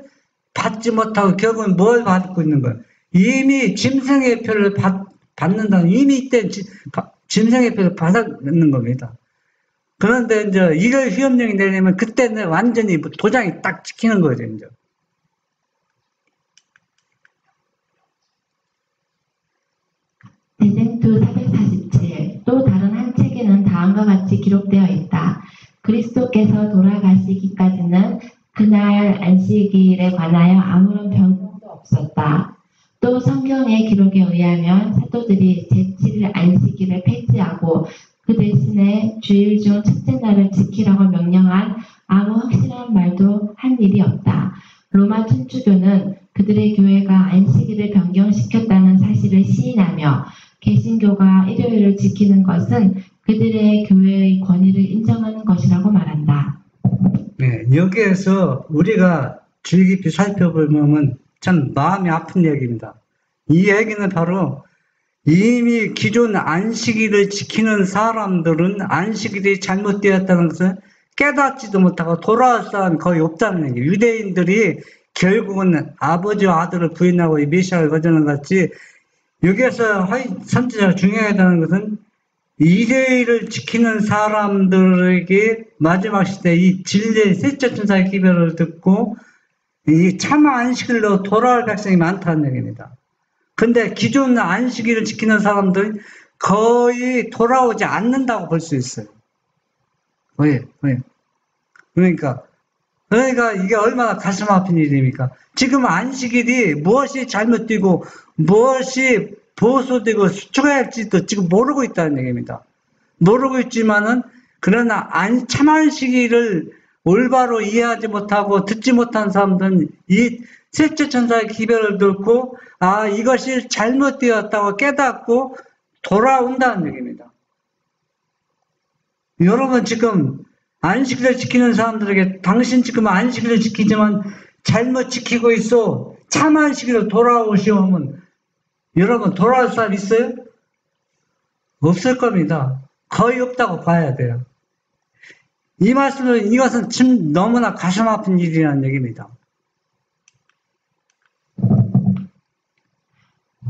S1: 받지 못하고 결국은 뭘 받고 있는 거예요? 이미 짐승의 표를 받는다는, 이미 이때 짐승의 표를 받는 겁니다. 그런데 이제 이걸 휘업령이 내리면 그때는 완전히 도장이 딱 찍히는 거죠, 이제.
S3: 대쟁투 447. 또 다른 한 책에는 다음과 같이 기록되어 있다. 그리스도께서 돌아가시기까지는 그날 안식일에 관하여 아무런 변동도 없었다. 또 성경의 기록에 의하면 사도들이 제7일 안식일을 폐지하고 그 대신에 주일 중 첫째 날을 지키라고 명령한 아무 확실한 말도 한 일이 없다. 로마 천주교는 그들의 교회가 안식일을 변경시켰다는 사실을 시인하며 개신교가 일요일을 지키는 것은 그들의 교회의 권위를 인정하는 것이라고 말한다.
S1: 네, 여기에서 우리가 주의 깊이 살펴보면 참 마음이 아픈 얘기입니다. 이 얘기는 바로 이미 기존 안식일을 지키는 사람들은 안식일이 잘못되었다는 것을 깨닫지도 못하고 돌아올 사람이 거의 없다는 얘기예요. 유대인들이 결국은 아버지와 아들을 부인하고 이 메시아를 거절하는 것 같이 여기에서 선지자가 중요하다는 것은 일요일을 지키는 사람들에게 마지막 시대 이 진리의 셋째 천사의 기별을 듣고 이 참 안식일로 돌아올 백성이 많다는 얘기입니다. 근데 기존 안식일을 지키는 사람들은 거의 돌아오지 않는다고 볼 수 있어요. 거의. 그러니까 이게 얼마나 가슴 아픈 일입니까? 지금 안식일이 무엇이 잘못되고 무엇이 보수되고 수축해야 할지도 지금 모르고 있다는 얘기입니다. 모르고 있지만은 그러나 참 안식일을 올바로 이해하지 못하고 듣지 못한 사람들은 이 셋째 천사의 기별을 듣고 이것이 잘못되었다고 깨닫고 돌아온다는 얘기입니다. 여러분 지금 안식일을 지키는 사람들에게 당신 지금 안식일을 지키지만 잘못 지키고 있어. 참 안식일로 돌아오시오면 여러분 돌아올 사람 있어요? 없을 겁니다. 거의 없다고 봐야 돼요. 이 말씀은 이것은 참 너무나 가슴 아픈 일이라는 얘기입니다.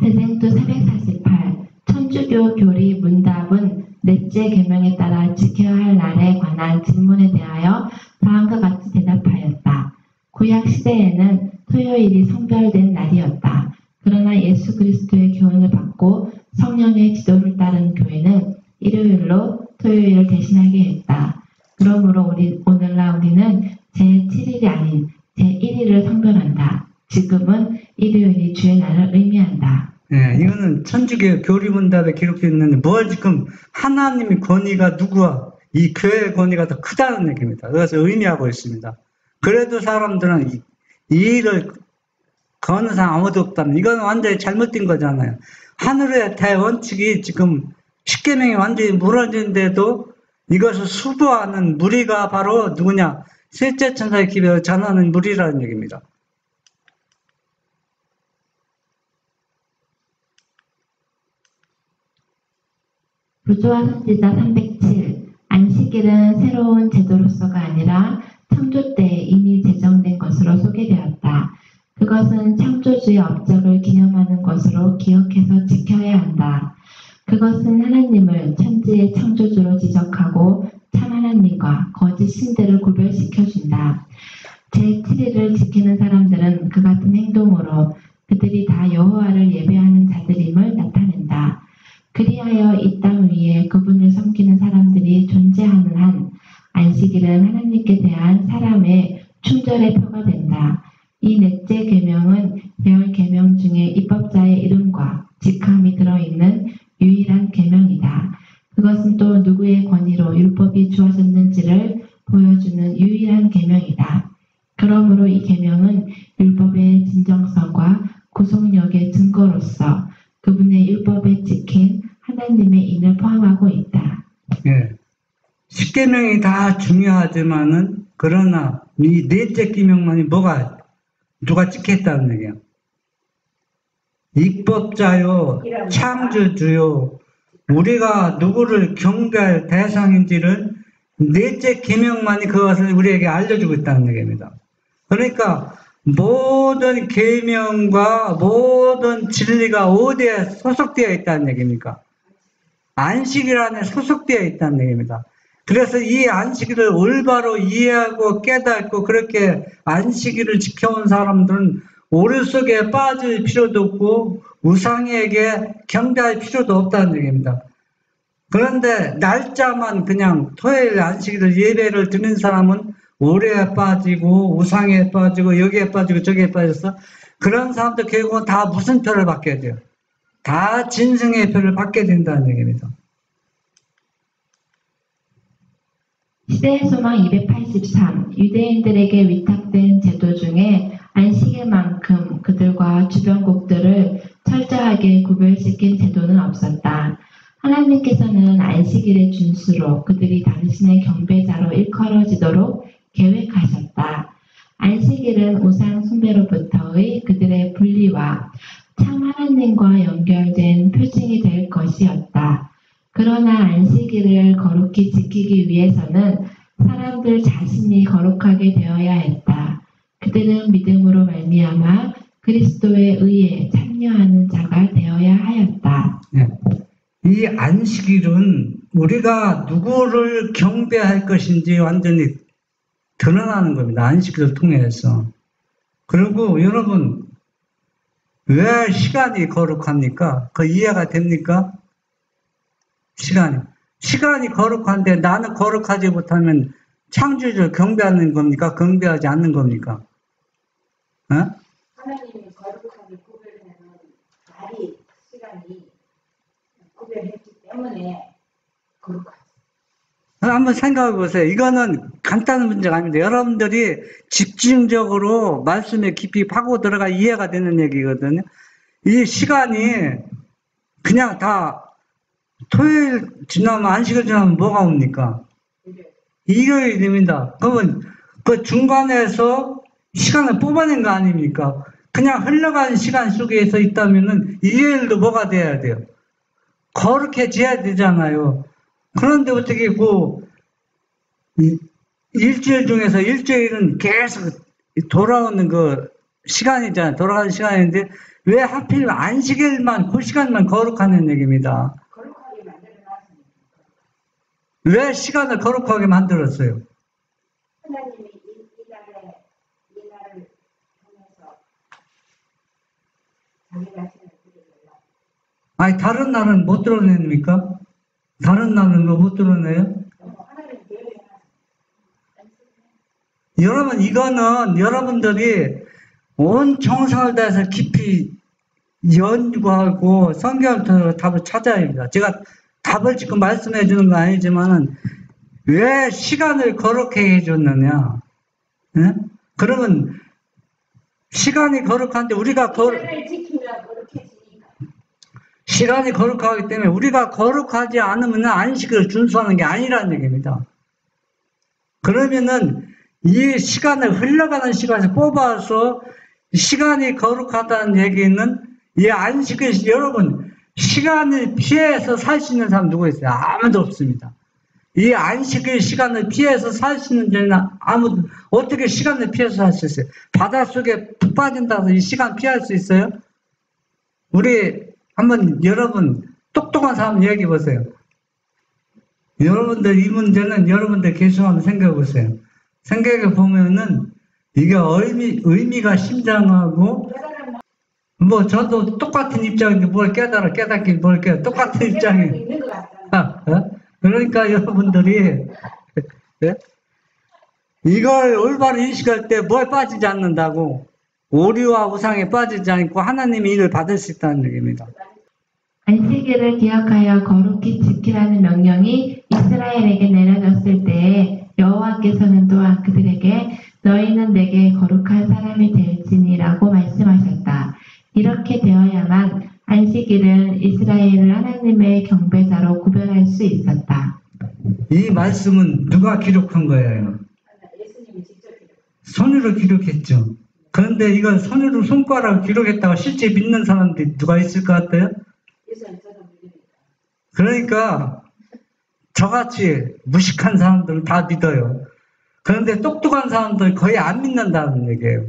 S3: 대쟁투 448. 천주교 교리 문답은 넷째 계명에 따라 지켜야 할 날에 관한 질문에 대하여 다음과 같이 대답하였다. 구약 시대에는 토요일이 성별된 날이었다. 그러나 예수 그리스도의 교훈을 받고 성령의 지도를 따른 교회는 일요일로 토요일을 대신하게 했다. 그러므로 오늘날 우리는 제7일이 아닌 제1일을 성별한다. 지금은 일요일이 주의 날을 의미한다.
S1: 네, 이거는 천주교 교리문답에 기록되어 있는데 뭘 지금 하나님의 권위가 누구와 이 교회의 권위가 더 크다는 얘기입니다. 그래서 의미하고 있습니다. 그래도 사람들은 이 일을 거는 사람 아무도 없다면 이건 완전히 잘못된 거잖아요. 하늘의 대원칙이 지금 십계명이 완전히 무너진데도 이것을 수도하는 무리가 바로 누구냐? 셋째 천사의 기별을 전하는 무리라는 얘기입니다.
S3: 부조화 선지자 307. 안식일은 새로운 제도로서가 아니라 창조 때 이미 제정된 것으로 소개되었다. 그것은 창조주의 업적을 기념하는 것으로 기억해서 지켜야 한다. 그것은 하나님을 천지의 창조주로 지적하고 참 하나님과 거짓 신들을 구별시켜준다. 제7일을 지키는 사람들은 그 같은 행동으로 그들이 다 여호와를 예배하는 자들임을 나타낸다. 그리하여 이 땅 위에 그분을 섬기는 사람들이 존재하는 한 안식일은 하나님께 대한 사람의 충절의 표가 된다. 이 넷째 계명은 열 계명 중에 입법자의 이름과 직함이 들어있는 유일한 계명이다. 그것은 또 누구의 권위로 율법이 주어졌는지를 보여주는 유일한 계명이다. 그러므로 이 계명은 율법의 진정성과 구속력의 증거로서 그분의 율법에 찍힌 하나님의 인을 포함하고 있다.
S1: 예. 십계명이 다 중요하지만은 그러나 이 넷째 계명만이 뭐가 누가 찍혔다는 얘기야. 입법자요, 창조주요, 우리가 누구를 경배할 대상인지를 넷째 계명만이 그것을 우리에게 알려주고 있다는 얘기입니다. 그러니까 모든 계명과 모든 진리가 어디에 소속되어 있다는 얘기입니까? 안식이라는 소속되어 있다는 얘기입니다. 그래서 이 안식일을 올바로 이해하고 깨닫고 그렇게 안식일을 지켜온 사람들은 오류 속에 빠질 필요도 없고 우상에게 경배할 필요도 없다는 얘기입니다. 그런데 날짜만 그냥 토요일 안식일을 예배를 드리는 사람은 오류에 빠지고 우상에 빠지고 여기에 빠지고 저기에 빠져서 그런 사람들 결국은 다 무슨 표를 받게 돼요? 다 진승의 표를 받게 된다는 얘기입니다.
S3: 시대의 소망 283. 유대인들에게 위탁된 제도 중에 안식일만큼 그들과 주변국들을 철저하게 구별시킨 제도는 없었다. 하나님께서는 안식일의 준수로 그들이 당신의 경배자로 일컬어지도록 계획하셨다. 안식일은 우상 숭배로부터의 그들의 분리와 참 하나님과 연결된 표징이 될 것이었다. 그러나 안식일을 거룩히 지키기 위해서는 사람들 자신이 거룩하게 되어야 했다. 그들은 믿음으로 말미암아 그리스도의 의에 참여하는 자가 되어야 하였다.
S1: 네. 이 안식일은 우리가 누구를 경배할 것인지 완전히 드러나는 겁니다. 안식일을 통해서. 그리고 여러분, 왜 시간이 거룩합니까? 그 이해가 됩니까? 시간이 거룩한데 나는 거룩하지 못하면 창조주를 경배하는 겁니까? 경배하지 않는 겁니까? 어?
S4: 하나님이 거룩하게 구별하는 날이 시간이 구별했기 때문에 거룩하지.
S1: 한번 생각해 보세요. 이거는 간단한 문제가 아닙니다. 여러분들이 집중적으로 말씀에 깊이 파고 들어가 이해가 되는 얘기거든요. 이 시간이 그냥 다 토요일 지나면 안식일 지나면 뭐가 옵니까? 일요일이 됩니다. 그러면 그 중간에서 시간을 뽑아낸 거 아닙니까? 그냥 흘러가는 시간 속에서 있다면은 일요일도 뭐가 돼야 돼요? 거룩해져야 되잖아요. 그런데 어떻게 일주일 중에서 일주일은 계속 돌아오는 그 시간이잖아요. 돌아가는 시간인데 왜 하필 안식일만 그 시간만 거룩하는 얘기입니다.
S4: 거룩하게 만들어놨으니까.
S1: 왜 시간을 거룩하게 만들었어요?
S4: 하나님이 이 날을 통해서 자기 자신을 드러내려고.
S1: 아니 다른 날은 못 드러냅니까? 다른 날은 못 드러내요?
S4: 하나님 계획해놨습니다.
S1: 여러분 이거는 여러분들이 온 정성을 다해서 깊이 연구하고 성경을 통해서 답을 찾아야 합니다. 제가 답을 지금 말씀해 주는 건 아니지만은 왜 시간을 거룩하게 해줬느냐? 예? 그러면 시간이 거룩한데 우리가
S4: 시간을 지키면 거룩해지니까.
S1: 시간이 거룩하기 때문에 우리가 거룩하지 않으면 안식을 준수하는 게 아니라는 얘기입니다. 그러면은 이 시간을 흘러가는 시간을 뽑아서 시간이 거룩하다는 얘기는 이 안식을 여러분 시간을 피해서 살 수 있는 사람 누구 있어요? 아무도 없습니다. 이 안식일 시간을 피해서 살 수 있는 자는 아무도 어떻게 시간을 피해서 살 수 있어요? 바닷속에 푹 빠진다고 이 시간 피할 수 있어요? 우리 한번 여러분 똑똑한 사람 얘기해 보세요. 여러분들 이 문제는 여러분들 계속 한번 생각해 보세요. 생각해 보면은 이게 의미가 심장하고 뭐 저도 똑같은 입장인데 뭘 깨닫긴 뭘 깨달아 똑같은 입장이
S4: 있는 것 같잖아.
S1: 그러니까 여러분들이 네? 이걸 올바로 인식할 때 뭐에 빠지지 않는다고 오류와 우상에 빠지지 않고 하나님의 일을 받을 수 있다는 얘기입니다.
S3: 안식일을 기억하여 거룩히 지키라는 명령이 이스라엘에게 내려졌을 때에 여호와께서는 또한 그들에게 너희는 내게 거룩한 사람이 될지니라고 말씀하셨다. 이렇게 되어야만 안식일은 이스라엘을 하나님의 경배자로 구별할 수 있었다.
S1: 이 말씀은 누가 기록한 거예요?
S4: 예수님이 직접 기록.
S1: 손으로 기록했죠. 그런데 이걸 손으로 손가락으로 기록했다고 실제 믿는 사람들이 누가 있을 것 같아요?
S4: 예수님 저도 믿으니까.
S1: 그러니까 저같이 무식한 사람들은 다 믿어요. 그런데 똑똑한 사람들은 거의 안 믿는다는 얘기예요.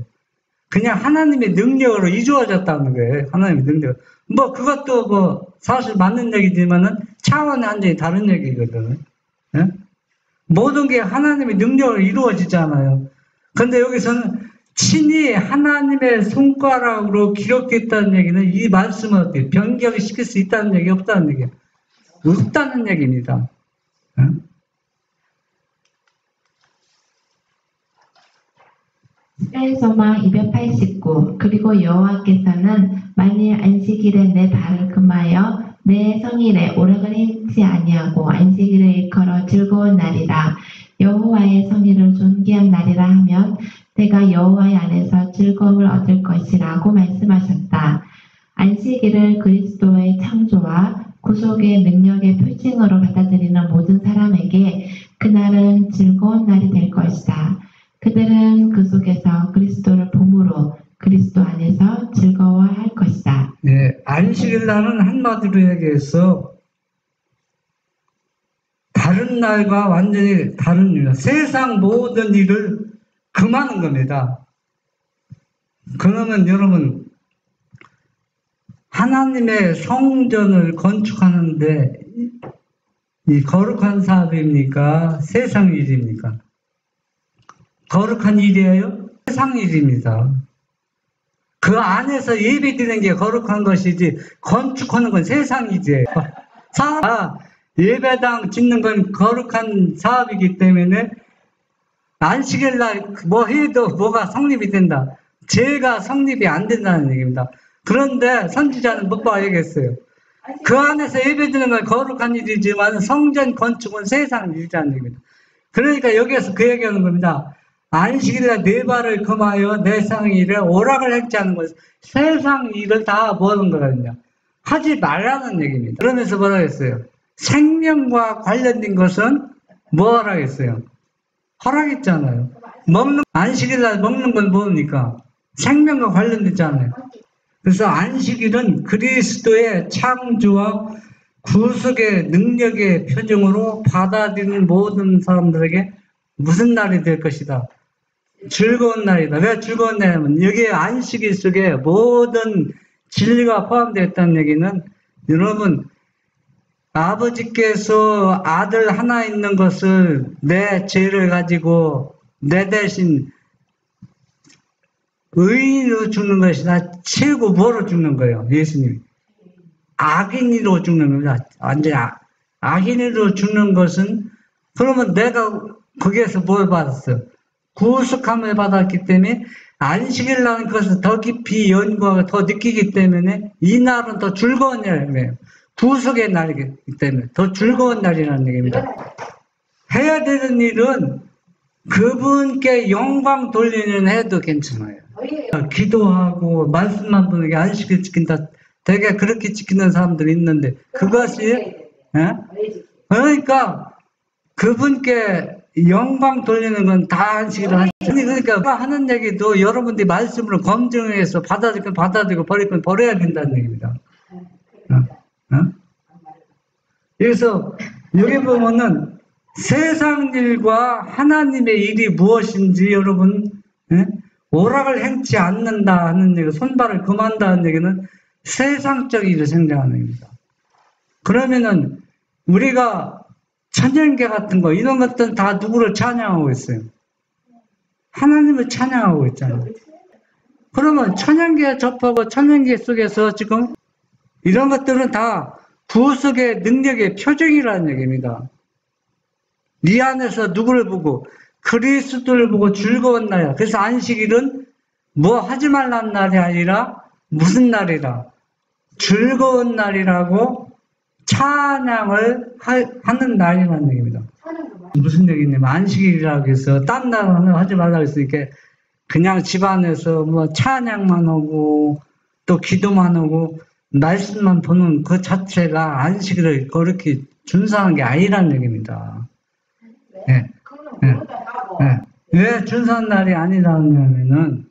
S1: 그냥 하나님의 능력으로 이루어졌다는 거예요. 하나님의 능력. 뭐 그것도 뭐 사실 맞는 얘기지만은 차원이 완전히 다른 얘기거든요. 예? 모든 게 하나님의 능력으로 이루어지잖아요. 그런데 여기서는 친히 하나님의 손가락으로 기록했다는 얘기는 이 말씀을 어떻게 변경시킬 수 있다는 얘기 없다는 얘기예요. 없다는 얘기입니다. 예?
S3: 이스라엘서막 289 그리고 여호와께서는 만일 안식일에 내 발을 금하여 내 성일에 오락을 행치 아니하고 안식일을 일컬어 즐거운 날이라 여호와의 성일을 존귀한 날이라 하면 내가 여호와의 안에서 즐거움을 얻을 것이라고 말씀하셨다. 안식일을 그리스도의 창조와 구속의 능력의 표징으로 받아들이는 모든 사람에게 그날은 즐거운 날이 될 것이다. 그들은 그 속에서 그리스도를 봄으로 그리스도 안에서 즐거워할 것이다.
S1: 네, 안식일 날은 한마디로 얘기해서 다른 날과 완전히 다른 일, 세상 모든 일을 금하는 겁니다. 그러면 여러분 하나님의 성전을 건축하는데 이 거룩한 사업입니까? 세상 일입니까? 거룩한 일이에요? 세상 일입니다. 그 안에서 예배드리는 게 거룩한 것이지 건축하는 건 세상 일이에요. 예배당 짓는 건 거룩한 사업이기 때문에 안식일 날 뭐 해도 뭐가 성립이 된다. 죄가 성립이 안 된다는 얘기입니다. 그런데 선지자는 뭐가 얘기했어요? 그 안에서 예배드리는 건 거룩한 일이지만 성전 건축은 세상 일이라는 얘기입니다. 그러니까 여기에서 그 얘기하는 겁니다. 안식일에 내 발을 금하여 내 성일에 오락을 행치 않는 것은 세상 일을 다 뭐하는 거거든요. 하지 말라는 얘기입니다. 그러면서 뭐라 했어요? 생명과 관련된 것은 뭐 하라겠어요? 허락했잖아요. 안식일날 먹는 건 뭡니까? 생명과 관련되잖아요. 그래서 안식일은 그리스도의 창조와 구속의 능력의 표징으로 받아들이는 모든 사람들에게 무슨 날이 될 것이다? 즐거운 날이다. 왜 즐거운 날이냐면 여기에 안식일 속에 모든 진리가 포함되어 있다는 얘기는 여러분 아버지께서 아들 하나 있는 것을 내 죄를 가지고 내 대신 의인으로 죽는 것이 나 최고 뭐로 죽는 거예요? 예수님이. 악인으로 죽는 겁니다. 완전히 악인으로 죽는 것은 그러면 내가 거기에서 뭘 받았어요? 구속함을 받았기 때문에 안식일 날은 그것을 더 깊이 연구하고 더 느끼기 때문에 이 날은 더 즐거운 날이에요. 구속의 날이기 때문에 더 즐거운 날이라는 얘기입니다. 해야 되는 일은 그분께 영광 돌리는 해도 괜찮아요. 기도하고 말씀만 보는 게 안식일 지킨다. 되게 그렇게 지키는 사람들이 있는데 그것이 그러니까 그분께 영광 돌리는 건 다 안식일을 하죠. 그러니까 하는 얘기도 여러분들이 말씀으로 검증해서 받아들이고 버릴 건 버려야 된다는 얘기입니다. 그래서 여기 보면은 세상 일과 하나님의 일이 무엇인지 여러분 오락을 행치 않는다 하는 얘기, 손발을 금한다는 얘기는 세상적 일을 생각하는 얘기입니다. 그러면은 우리가 찬양계 같은 거 이런 것들은 다 누구를 찬양하고 있어요? 하나님을 찬양하고 있잖아요. 그러면 찬양계 접하고 찬양계 속에서 지금 이런 것들은 다 구속의 능력의 표정이라는 얘기입니다. 네 안에서 누구를 보고 그리스도를 보고 즐거운 날이야. 그래서 안식일은 뭐 하지 말라는 날이 아니라 무슨 날이라? 즐거운 날이라고 찬양을 하는 날이라는 얘기입니다. 무슨 얘기냐면 안식일이라고 해서 딴 날은 하지 말라고 했으니까 그냥 집안에서 뭐 찬양만 하고 또 기도만 하고 말씀만 보는 그 자체가 안식일을 그렇게 준수하는 게 아니라는 얘기입니다. 예.
S4: 그거는
S1: 예.
S4: 뭐다 하고.
S1: 예. 왜 준선날이 아니라냐면은,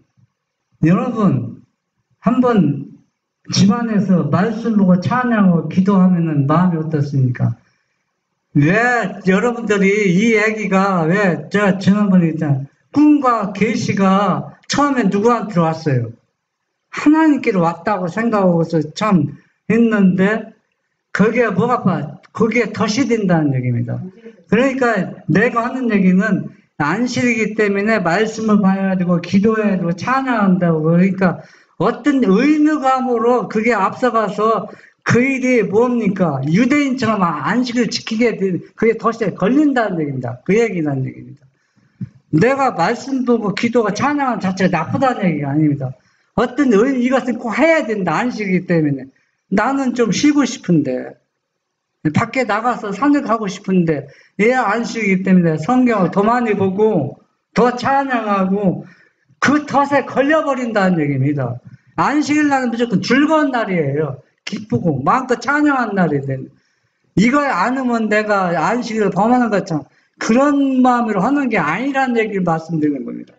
S1: 여러분, 한번 집안에서 말씀 보고 찬양하고 기도하면은 마음이 어떻습니까? 왜 여러분들이 이 얘기가 왜 제가 지난번에 있잖아요. 꿈과 계시가 처음에 누구한테 왔어요? 하나님께로 왔다고 생각하고서 참 했는데 거기에 뭐가 봐? 거기에 덫이 된다는 얘기입니다. 그러니까 내가 하는 얘기는 안식이기 때문에 말씀을 봐야 되고 기도해야 되고 찬양한다고 그러니까 어떤 의무감으로 그게 앞서가서 그 일이 뭡니까? 유대인처럼 안식을 지키게 된 그게 덫에 걸린다는 얘기입니다. 그 얘기라는 얘기입니다. 내가 말씀 보고 기도가 찬양한 자체가 나쁘다는 얘기가 아닙니다. 어떤 이것은 꼭 해야 된다. 안식이기 때문에. 나는 좀 쉬고 싶은데 밖에 나가서 산을 가고 싶은데 얘 안식이기 때문에 성경을 더 많이 보고 더 찬양하고 그 덫에 걸려버린다는 얘기입니다. 안식일 날은 무조건 즐거운 날이에요. 기쁘고 마음껏 찬양한 날이 되는. 이걸 안으면 내가 안식일을 범하는 것처럼 그런 마음으로 하는 게 아니라는 얘기를 말씀드리는 겁니다.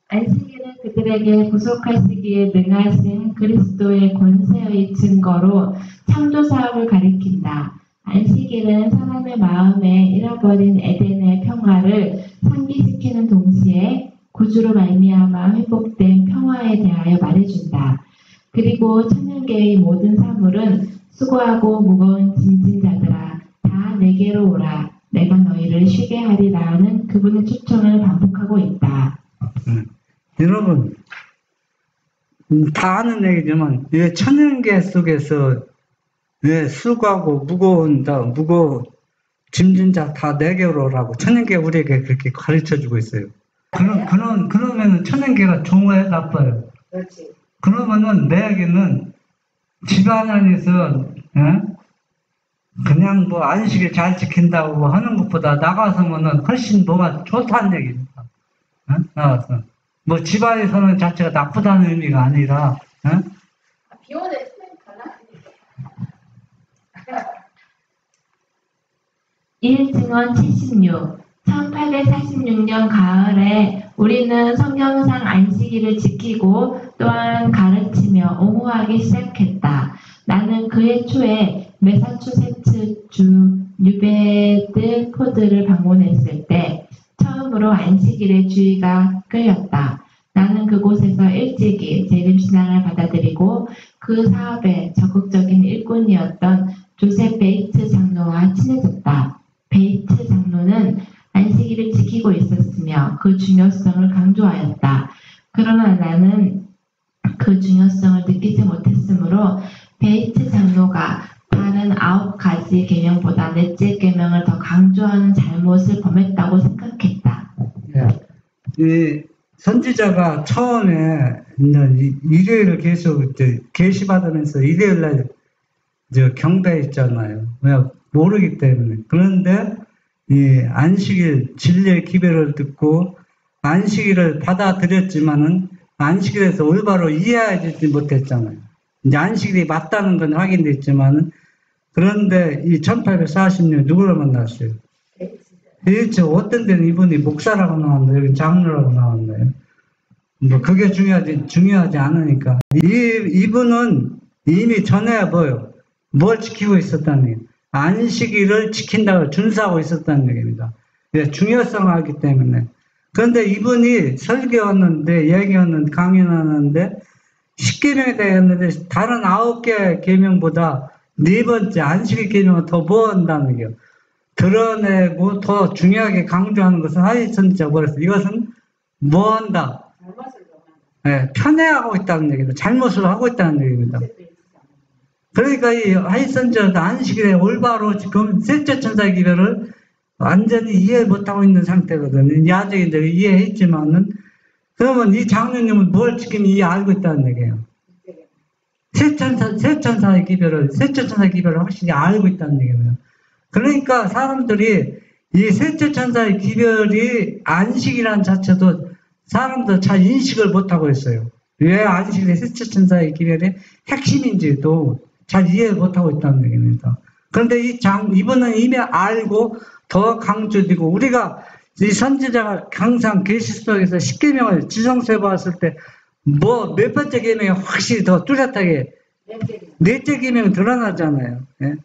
S3: 안식일은 그들에게 구속하시기에 능하신 그리스도의 권세의 증거로 창조 사업을 가리킨다. 안식일은 사람의 마음에 잃어버린 에덴의 평화를 상기시키는 동시에 구주로 말미암아 회복된 평화에 대하여 말해준다. 그리고 천년계의 모든 사물은 수고하고 무거운 짐진 자들아 다 내게로 오라 내가 너희를 쉬게 하리라는 그분의 초청을 반복하고 있다.
S1: 여러분 다 아는 얘기지만 왜 천연계 속에서 왜 수고하고 무거운 짐진 자 다 내게로 오라고 천연계 우리에게 그렇게 가르쳐주고 있어요. 그러면은 천연계가 좋아요, 나빠요?
S4: 그렇지.
S1: 그러면은 내에게는 집안 안에서 그냥 뭐 안식일 잘 지킨다고 하는 것보다 나가서면은 훨씬 뭐가 좋다는 얘기입니다. 나가서 뭐 집안에서는 자체가 나쁘다는 의미가 아니라
S4: 비 오는 달라.
S3: 1증언 76 1846년 가을에 우리는 성경상 안식일을 지키고 또한 가르치며 옹호하기 시작했다. 나는 그해 초에 매사추세츠주 뉴베드포드를 방문했을 때 처음으로 안식일의 주의가 끌렸다. 나는 그곳에서 일찍이 재림신앙을 받아들이고 그 사업의 적극적인 일꾼이었던 조셉 베이트 장로와 친해졌다. 베이트 장로는 안식일을 지키고 있었으며 그 중요성을 강조하였다. 그러나 나는 그 중요성을 느끼지 못했으므로 베이트 장로가 다른 9가지 계명보다 넷째 계명을 더 강조하는 잘못을 범했다고 생각했다.
S1: 이 선지자가 처음에 일요일을 계속 계시받으면서 일요일날 경배했잖아요. 왜 모르기 때문에. 그런데 이 안식일 진리의 기별을 듣고 안식일을 받아들였지만은 안식일에서 올바로 이해하지 못했잖아요. 이제 안식일이 맞다는 건 확인됐지만은 그런데 이 1840년 누구를 만났어요? 그렇죠. 어떤 데는 이분이 목사라고 나왔나요? 여기 장로라고 나왔나요? 뭐 그게 중요하지 않으니까. 이분은 이미 전에 뭘 지키고 있었다는 얘기예요. 안식일을 지킨다고 준수하고 있었다는 얘기입니다. 중요성을 알기 때문에. 그런데 이분이 설교하는데, 얘기하는데, 강연하는데, 10계명에 대했는데, 다른 9개 계명보다 4번째 안식일 계명을 더 뭐한다는 얘기예요. 드러내고 더 중요하게 강조하는 것은 하이선지자가 그랬어요. 이것은 뭐한다? 편애하고 있다는 얘기입니다. 잘못을 하고 있다는 얘기입니다. 그러니까 이 하이선지자도 안식일에 올바로 지금 셋째 천사의 기별을 완전히 이해 못하고 있는 상태거든요. 야적인들 이해했지만은 그러면 이 장로님은 뭘 지금 알고 있다는 얘기예요. 셋째 천사의 기별을 확실히 알고 있다는 얘기예요. 그러니까 사람들이 이 셋째 천사의 기별이 안식이라는 자체도 사람들 잘 인식을 못하고 있어요. 왜 안식이 셋째 천사의 기별의 핵심인지도 잘 이해 못하고 있다는 얘기입니다. 그런데 이분은 이미 알고 더 강조되고, 우리가 이 선지자가 항상 계시 속에서 십계명을 지성소에 봤을 때 몇 번째 계명이 확실히 더 뚜렷하게 넷째 계명이 드러나잖아요. 예?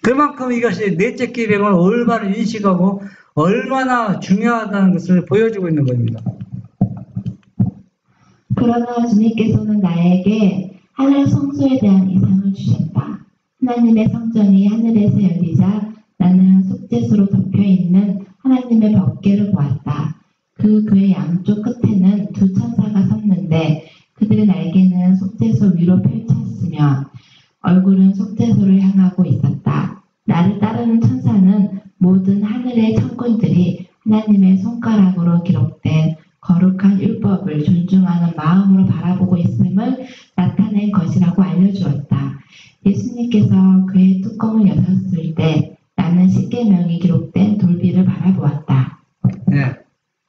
S1: 그만큼 이것이 넷째 계명을 올바로 인식하고 얼마나 중요하다는 것을 보여주고 있는 겁니다.
S3: 그러나 주님께서는 나에게 하늘 성소에 대한 이상을 주셨다. 하나님의 성전이 하늘에서 열리자 나는 속죄소로 덮여있는 하나님의 법궤를 보았다. 그 궤 양쪽 끝에는 두 천사가 섰는데 그들의 날개는 속죄소 위로 펼쳤으며 얼굴은 속죄소를 향하고 있었다. 나를 따르는 천사는 모든 하늘의 천군들이 하나님의 손가락으로 기록된 거룩한 율법을 존중하는 마음으로 바라보고 있음을 나타낸 것이라고 알려주었다. 예수님께서 그의 뚜껑을 여셨을 때 나는 십계명이 기록된 돌비를 바라보았다.
S1: 네.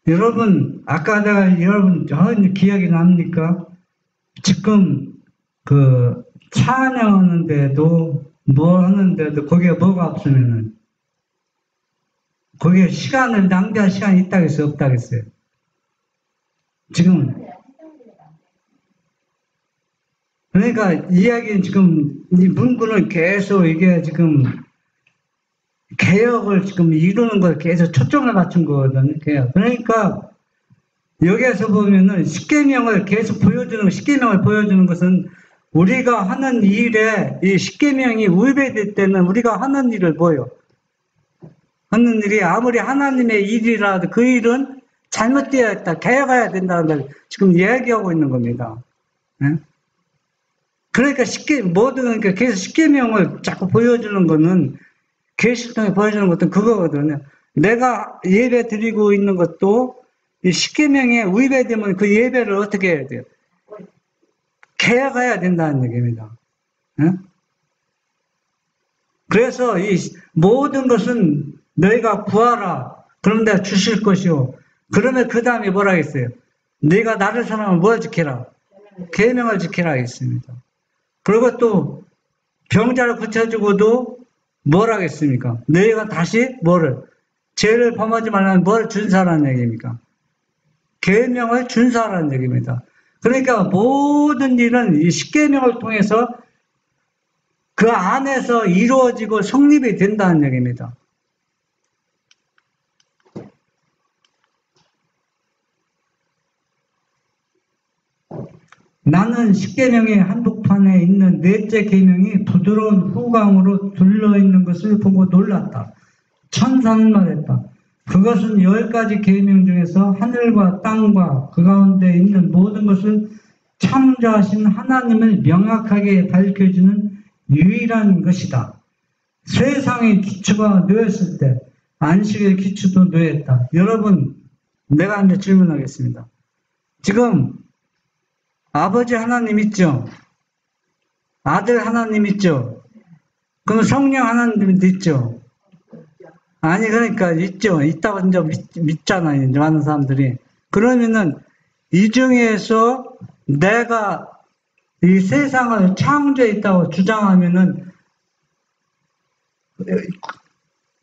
S1: 여러분, 아까 내가 여러분 기억이 납니까? 지금 찬양하는데도 뭐 하는데도 거기에 뭐가 없으면은 거기에 시간을 낭비할 시간이 있다겠어요, 없다겠어요? 지금 그러니까 이야기는 지금 이 문구는 계속 이게 지금 개혁을 지금 이루는 걸 계속 초점을 맞춘 거거든요. 개혁. 그러니까 여기에서 보면은 십계명을 계속 십계명을 보여주는 것은 우리가 하는 일에 이 십계명이 위배될 때는 우리가 하는 일을 보여. 하는 일이 아무리 하나님의 일이라도 그 일은 잘못되어 있다, 개혁해야 된다는 걸 지금 이야기하고 있는 겁니다. 네? 그러니까 그러니까 계속 십계명을 자꾸 보여주는 거는 계시통에 보여주는 것도 그거거든요. 내가 예배 드리고 있는 것도 이 십계명에 위배되면 그 예배를 어떻게 해야 돼요? 개혁해야 된다는 얘기입니다. 네? 그래서 이 모든 것은 너희가 구하라. 그럼 내가 주실 것이요. 그러면 그 다음에 뭐라 하겠어요? 네가 나를 사랑하면 뭘 지켜라? 계명을 지켜라 하겠습니다. 그리고 또 병자를 고쳐주고도 뭘 하겠습니까? 너희가 다시 뭐를? 죄를 범하지 말라는 뭘 준수하라는 얘기입니까? 계명을 준수하라는 얘기입니다. 그러니까 모든 일은 이 십계명을 통해서 그 안에서 이루어지고 성립이 된다는 얘기입니다. 나는 십계명의 한복판에 있는 넷째 계명이 부드러운 후광으로 둘러있는 것을 보고 놀랐다. 천사는 말했다. 그것은 10가지 계명 중에서 하늘과 땅과 그 가운데 있는 모든 것을 창조하신 하나님을 명확하게 밝혀주는 유일한 것이다. 세상의 기초가 놓였을 때 안식의 기초도 놓였다. 여러분, 내가 이제 질문하겠습니다. 지금 아버지 하나님 있죠? 아들 하나님 있죠? 그럼 성령 하나님도 있죠? 아니, 그러니까 있죠. 있다고 이제 믿잖아요. 이제 많은 사람들이. 그러면은 이 중에서 내가 이 세상을 창조했다고 주장하면은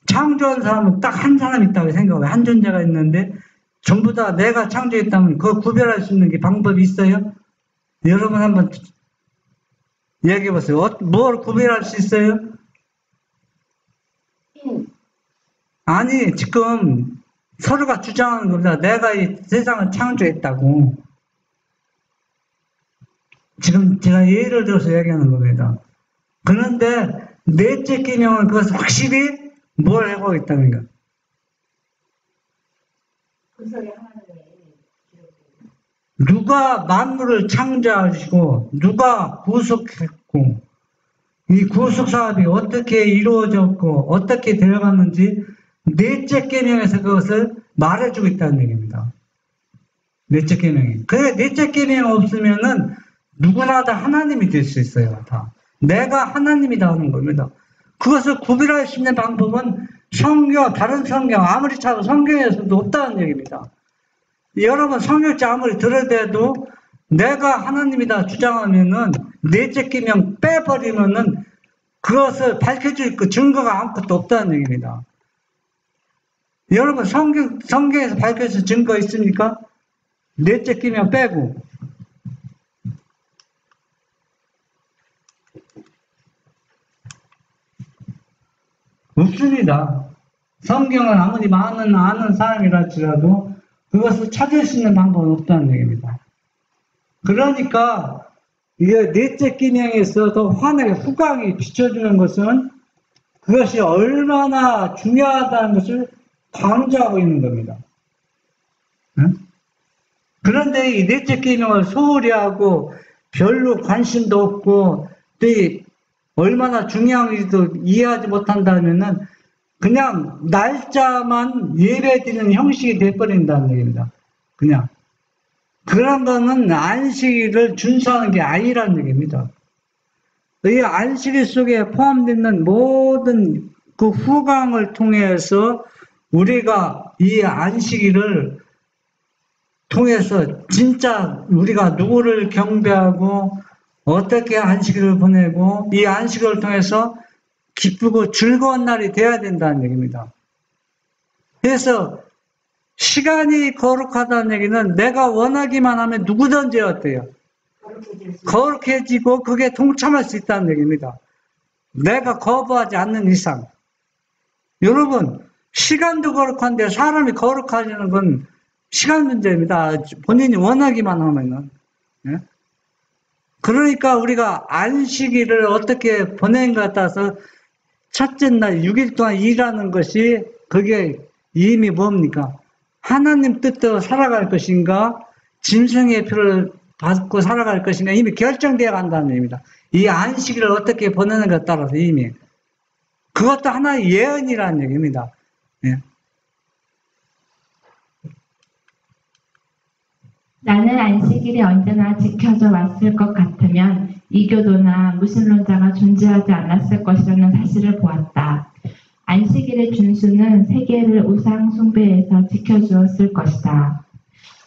S1: 창조한 사람은 딱 한 사람 있다고 생각해요. 한 존재가 있는데 전부 다 내가 창조했다면 그거 구별할 수 있는 게 방법이 있어요? 여러분 한번 얘기해 보세요. 뭘 구별할 수 있어요? 아니, 지금 서로가 주장하는 겁니다. 내가 이 세상을 창조했다고. 지금 제가 예를 들어서 얘기하는 겁니다. 그런데 넷째 계명은 그것을 확실히 뭘 하고 있다는 거. 누가 만물을 창조하시고 누가 구속했고 이 구속 사업이 어떻게 이루어졌고 어떻게 되어갔는지 넷째 계명에서 그것을 말해주고 있다는 얘기입니다. 넷째 계명이. 그래, 넷째 계명 없으면은 누구나 다 하나님이 될 수 있어요. 다. 내가 하나님이다 하는 겁니다. 그것을 구별할 수 있는 방법은 성경, 다른 성경, 아무리 찾아도 성경에서도 없다는 얘기입니다. 여러분 성경책 아무리 들어대도 내가 하나님이다 주장하면은 넷째 계명 빼버리면은 그것을 밝혀줄 그 증거가 아무것도 없다는 얘기입니다. 여러분 성경에서 밝혀줄 증거 있습니까? 넷째 계명 빼고. 없습니다. 성경을 아무리 많은 아는 사람이랄지라도 그것을 찾을 수 있는 방법은 없다는 얘기입니다. 그러니까 이게 넷째 계명에서도 환하게 후광이 비춰주는 것은 그것이 얼마나 중요하다는 것을 강조하고 있는 겁니다. 응? 그런데 이 넷째 계명을 소홀히 하고 별로 관심도 없고 또 얼마나 중요한지도 이해하지 못한다면은 그냥 날짜만 예배드리는 형식이 돼버린다는 얘기입니다. 그냥 그런 거는 안식일을 준수하는 게 아니라는 얘기입니다. 이 안식일 속에 포함되는 모든 그 후광을 통해서 우리가 이 안식일을 통해서 진짜 우리가 누구를 경배하고 어떻게 안식일을 보내고 이 안식일을 통해서 기쁘고 즐거운 날이 돼야 된다는 얘기입니다. 그래서 시간이 거룩하다는 얘기는 내가 원하기만 하면 누구든지 어때요? 거룩해지고 그게 동참할 수 있다는 얘기입니다. 내가 거부하지 않는 이상. 여러분, 시간도 거룩한데 사람이 거룩하지는 건 시간 문제입니다. 본인이 원하기만 하면은. 예? 그러니까 우리가 안식일을 어떻게 보내는가에 따라서 첫째 날 6일 동안 일하는 것이 그게 이미 뭡니까? 하나님 뜻대로 살아갈 것인가? 짐승의 표를 받고 살아갈 것인가? 이미 결정되어 간다는 얘기입니다. 이 안식일을 어떻게 보내는가에 따라서 이미. 그것도 하나의 예언이라는 얘기입니다. 예.
S3: 나는 안식일이 언제나 지켜져 왔을 것 같으면 이교도나 무신론자가 존재하지 않았을 것이라는 사실을 보았다. 안식일의 준수는 세계를 우상 숭배에서 지켜주었을 것이다.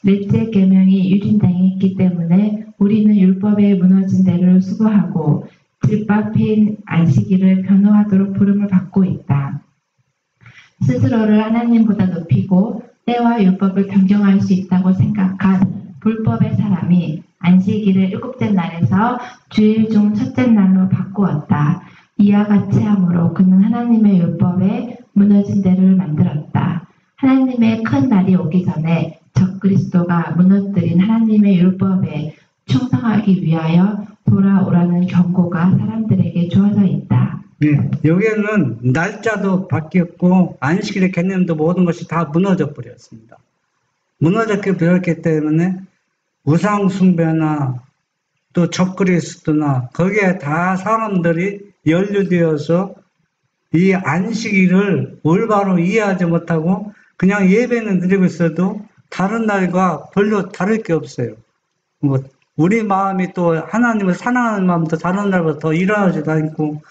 S3: 넷째 계명이 유린당했기 때문에 우리는 율법에 무너진 데를 수고하고 질밥인 안식일을 변호하도록 부름을 받고 있다. 스스로를 하나님보다 높이고 때와 율법을 변경할 수 있다고 생각한 불법의 사람이 안식일을 일곱째 날에서 주일 중 첫째 날로 바꾸었다. 이와 같이 함으로 그는 하나님의 율법에 무너진 데를 만들었다. 하나님의 큰 날이 오기 전에 적그리스도가 무너뜨린 하나님의 율법에 충성하기 위하여 돌아오라는 경고가 사람들에게 주어져 있다.
S1: 네, 여기에는 날짜도 바뀌었고 안식일의 개념도 모든 것이 다 무너져 버렸습니다. 무너져 버렸기 때문에 우상 숭배나 또 적그리스도나 거기에 다 사람들이 연루되어서 이 안식일을 올바로 이해하지 못하고 그냥 예배는 드리고 있어도 다른 날과 별로 다를 게 없어요. 뭐 우리 마음이 또 하나님을 사랑하는 마음도 다른 날보다 더 일어나지도 않고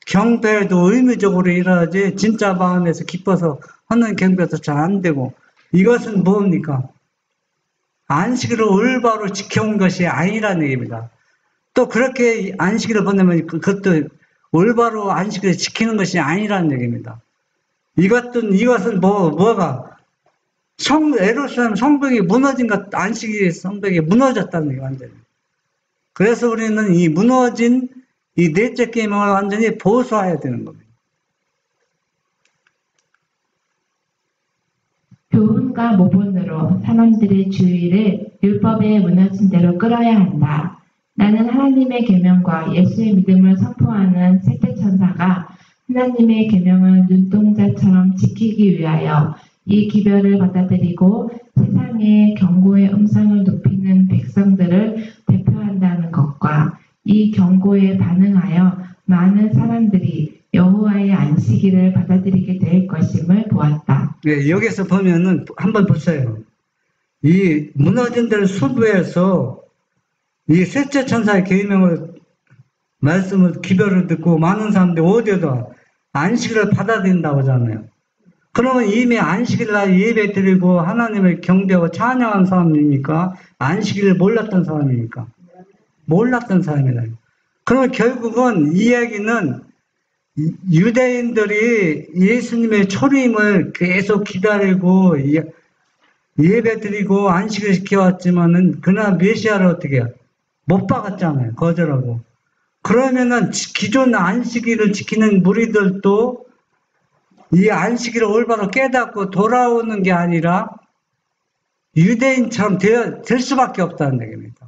S1: 경배도 의무적으로 일어나지 진짜 마음에서 기뻐서 하는 경배도 잘 안 되고 이것은 뭡니까? 안식일을 올바로 지켜온 것이 아니라는 얘기입니다. 또 그렇게 안식일을 보내면 그것도 올바로 안식일을 지키는 것이 아니라는 얘기입니다. 이것은 뭐가 에루살렘 성벽이 무너진 것, 안식일 성벽이 무너졌다는 얘기 완전히. 그래서 우리는 이 무너진 이 넷째 계명을 완전히 보수해야 되는 겁니다.
S3: 교훈과 모본으로 사람들의 주의를 율법에 무너진 대로 끌어야 한다. 나는 하나님의 계명과 예수의 믿음을 선포하는 셋째 천사가 하나님의 계명을 눈동자처럼 지키기 위하여 이 기별을 받아들이고 세상의 경고의 음성을 높이는 백성들을 대표한다는 것과 이 경고에 반응하여 많은 사람들이 여호와의 안식일을 받아들이게 될 것임을 보았다.
S1: 네, 여기서 보면은 한번 보세요. 이 무너진 데를 수부해서 이 셋째 천사의 계명을 말씀을 기별을 듣고 많은 사람들이 오디오도 안식일을 받아들인다고 하잖아요. 그러면 이미 안식일날 예배 드리고 하나님을 경배하고 찬양한 사람입니까? 안식일을 몰랐던 사람입니까? 몰랐던 사람이다. 그러면 결국은 이 이야기는 유대인들이 예수님의 초림을 계속 기다리고 예배 드리고 안식을 시켜왔지만은 그날 메시아를 어떻게 해요? 못 박았잖아요. 거절하고. 그러면은 기존 안식일을 지키는 무리들도 이 안식일을 올바로 깨닫고 돌아오는 게 아니라 유대인처럼 될 수밖에 없다는 얘기입니다.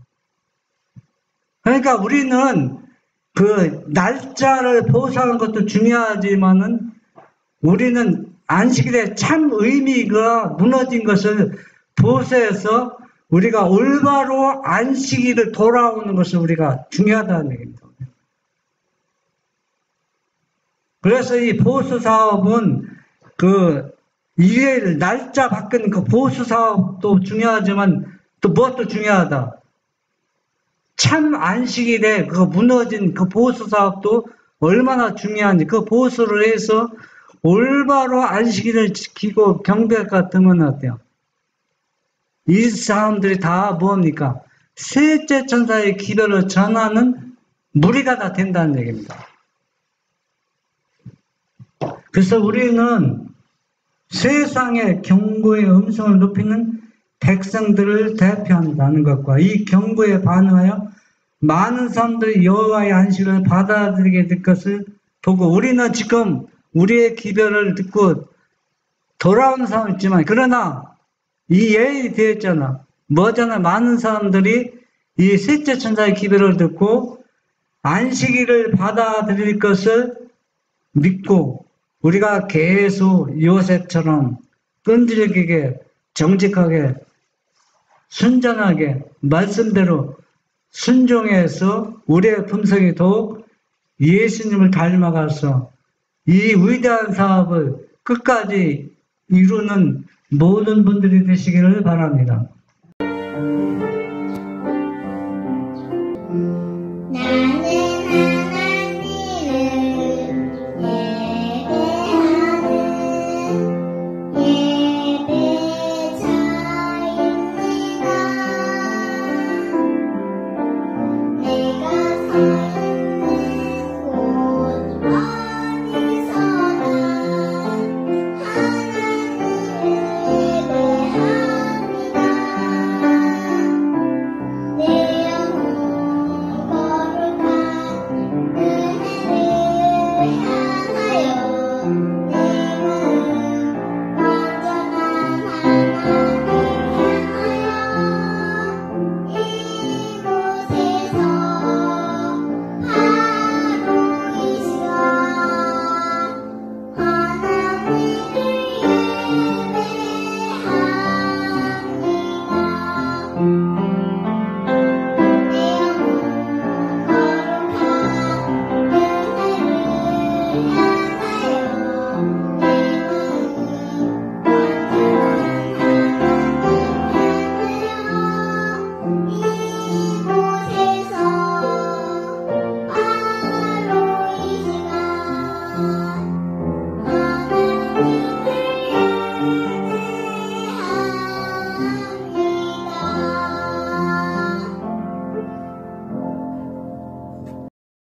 S1: 그러니까 우리는 그 날짜를 보호하는 것도 중요하지만은 우리는 안식일의 참 의미가 무너진 것을 보호해서 우리가 올바로 안식일을 돌아오는 것을 우리가 중요하다는 얘기입니다. 그래서 이 보수 사업은 그 일요일 날짜 바꾼 그 보수 사업도 중요하지만 또 무엇도 중요하다. 참 안식일에 그 무너진 그 보수 사업도 얼마나 중요한지 그 보수를 해서 올바로 안식일을 지키고 경배할 것 같으면 어때요? 이 사람들이 다 뭡니까? 셋째 천사의 기별을 전하는 무리가 다 된다는 얘기입니다. 그래서 우리는 세상의 경고의 음성을 높이는 백성들을 대표한다는 것과 이 경고에 반응하여 많은 사람들이 여호와의 안식을 받아들이게 될 것을 보고 우리는 지금 우리의 기별을 듣고 돌아오는 사람이 있지만 그러나 이 예언이 되었잖아. 뭐잖아. 많은 사람들이 이 셋째 천사의 기별을 듣고 안식일을 받아들일 것을 믿고 우리가 계속 요셉처럼 끈질기게 정직하게 순전하게 말씀대로 순종해서 우리의 품성이 더욱 예수님을 닮아가서 이 위대한 사업을 끝까지 이루는 모든 분들이 되시기를 바랍니다.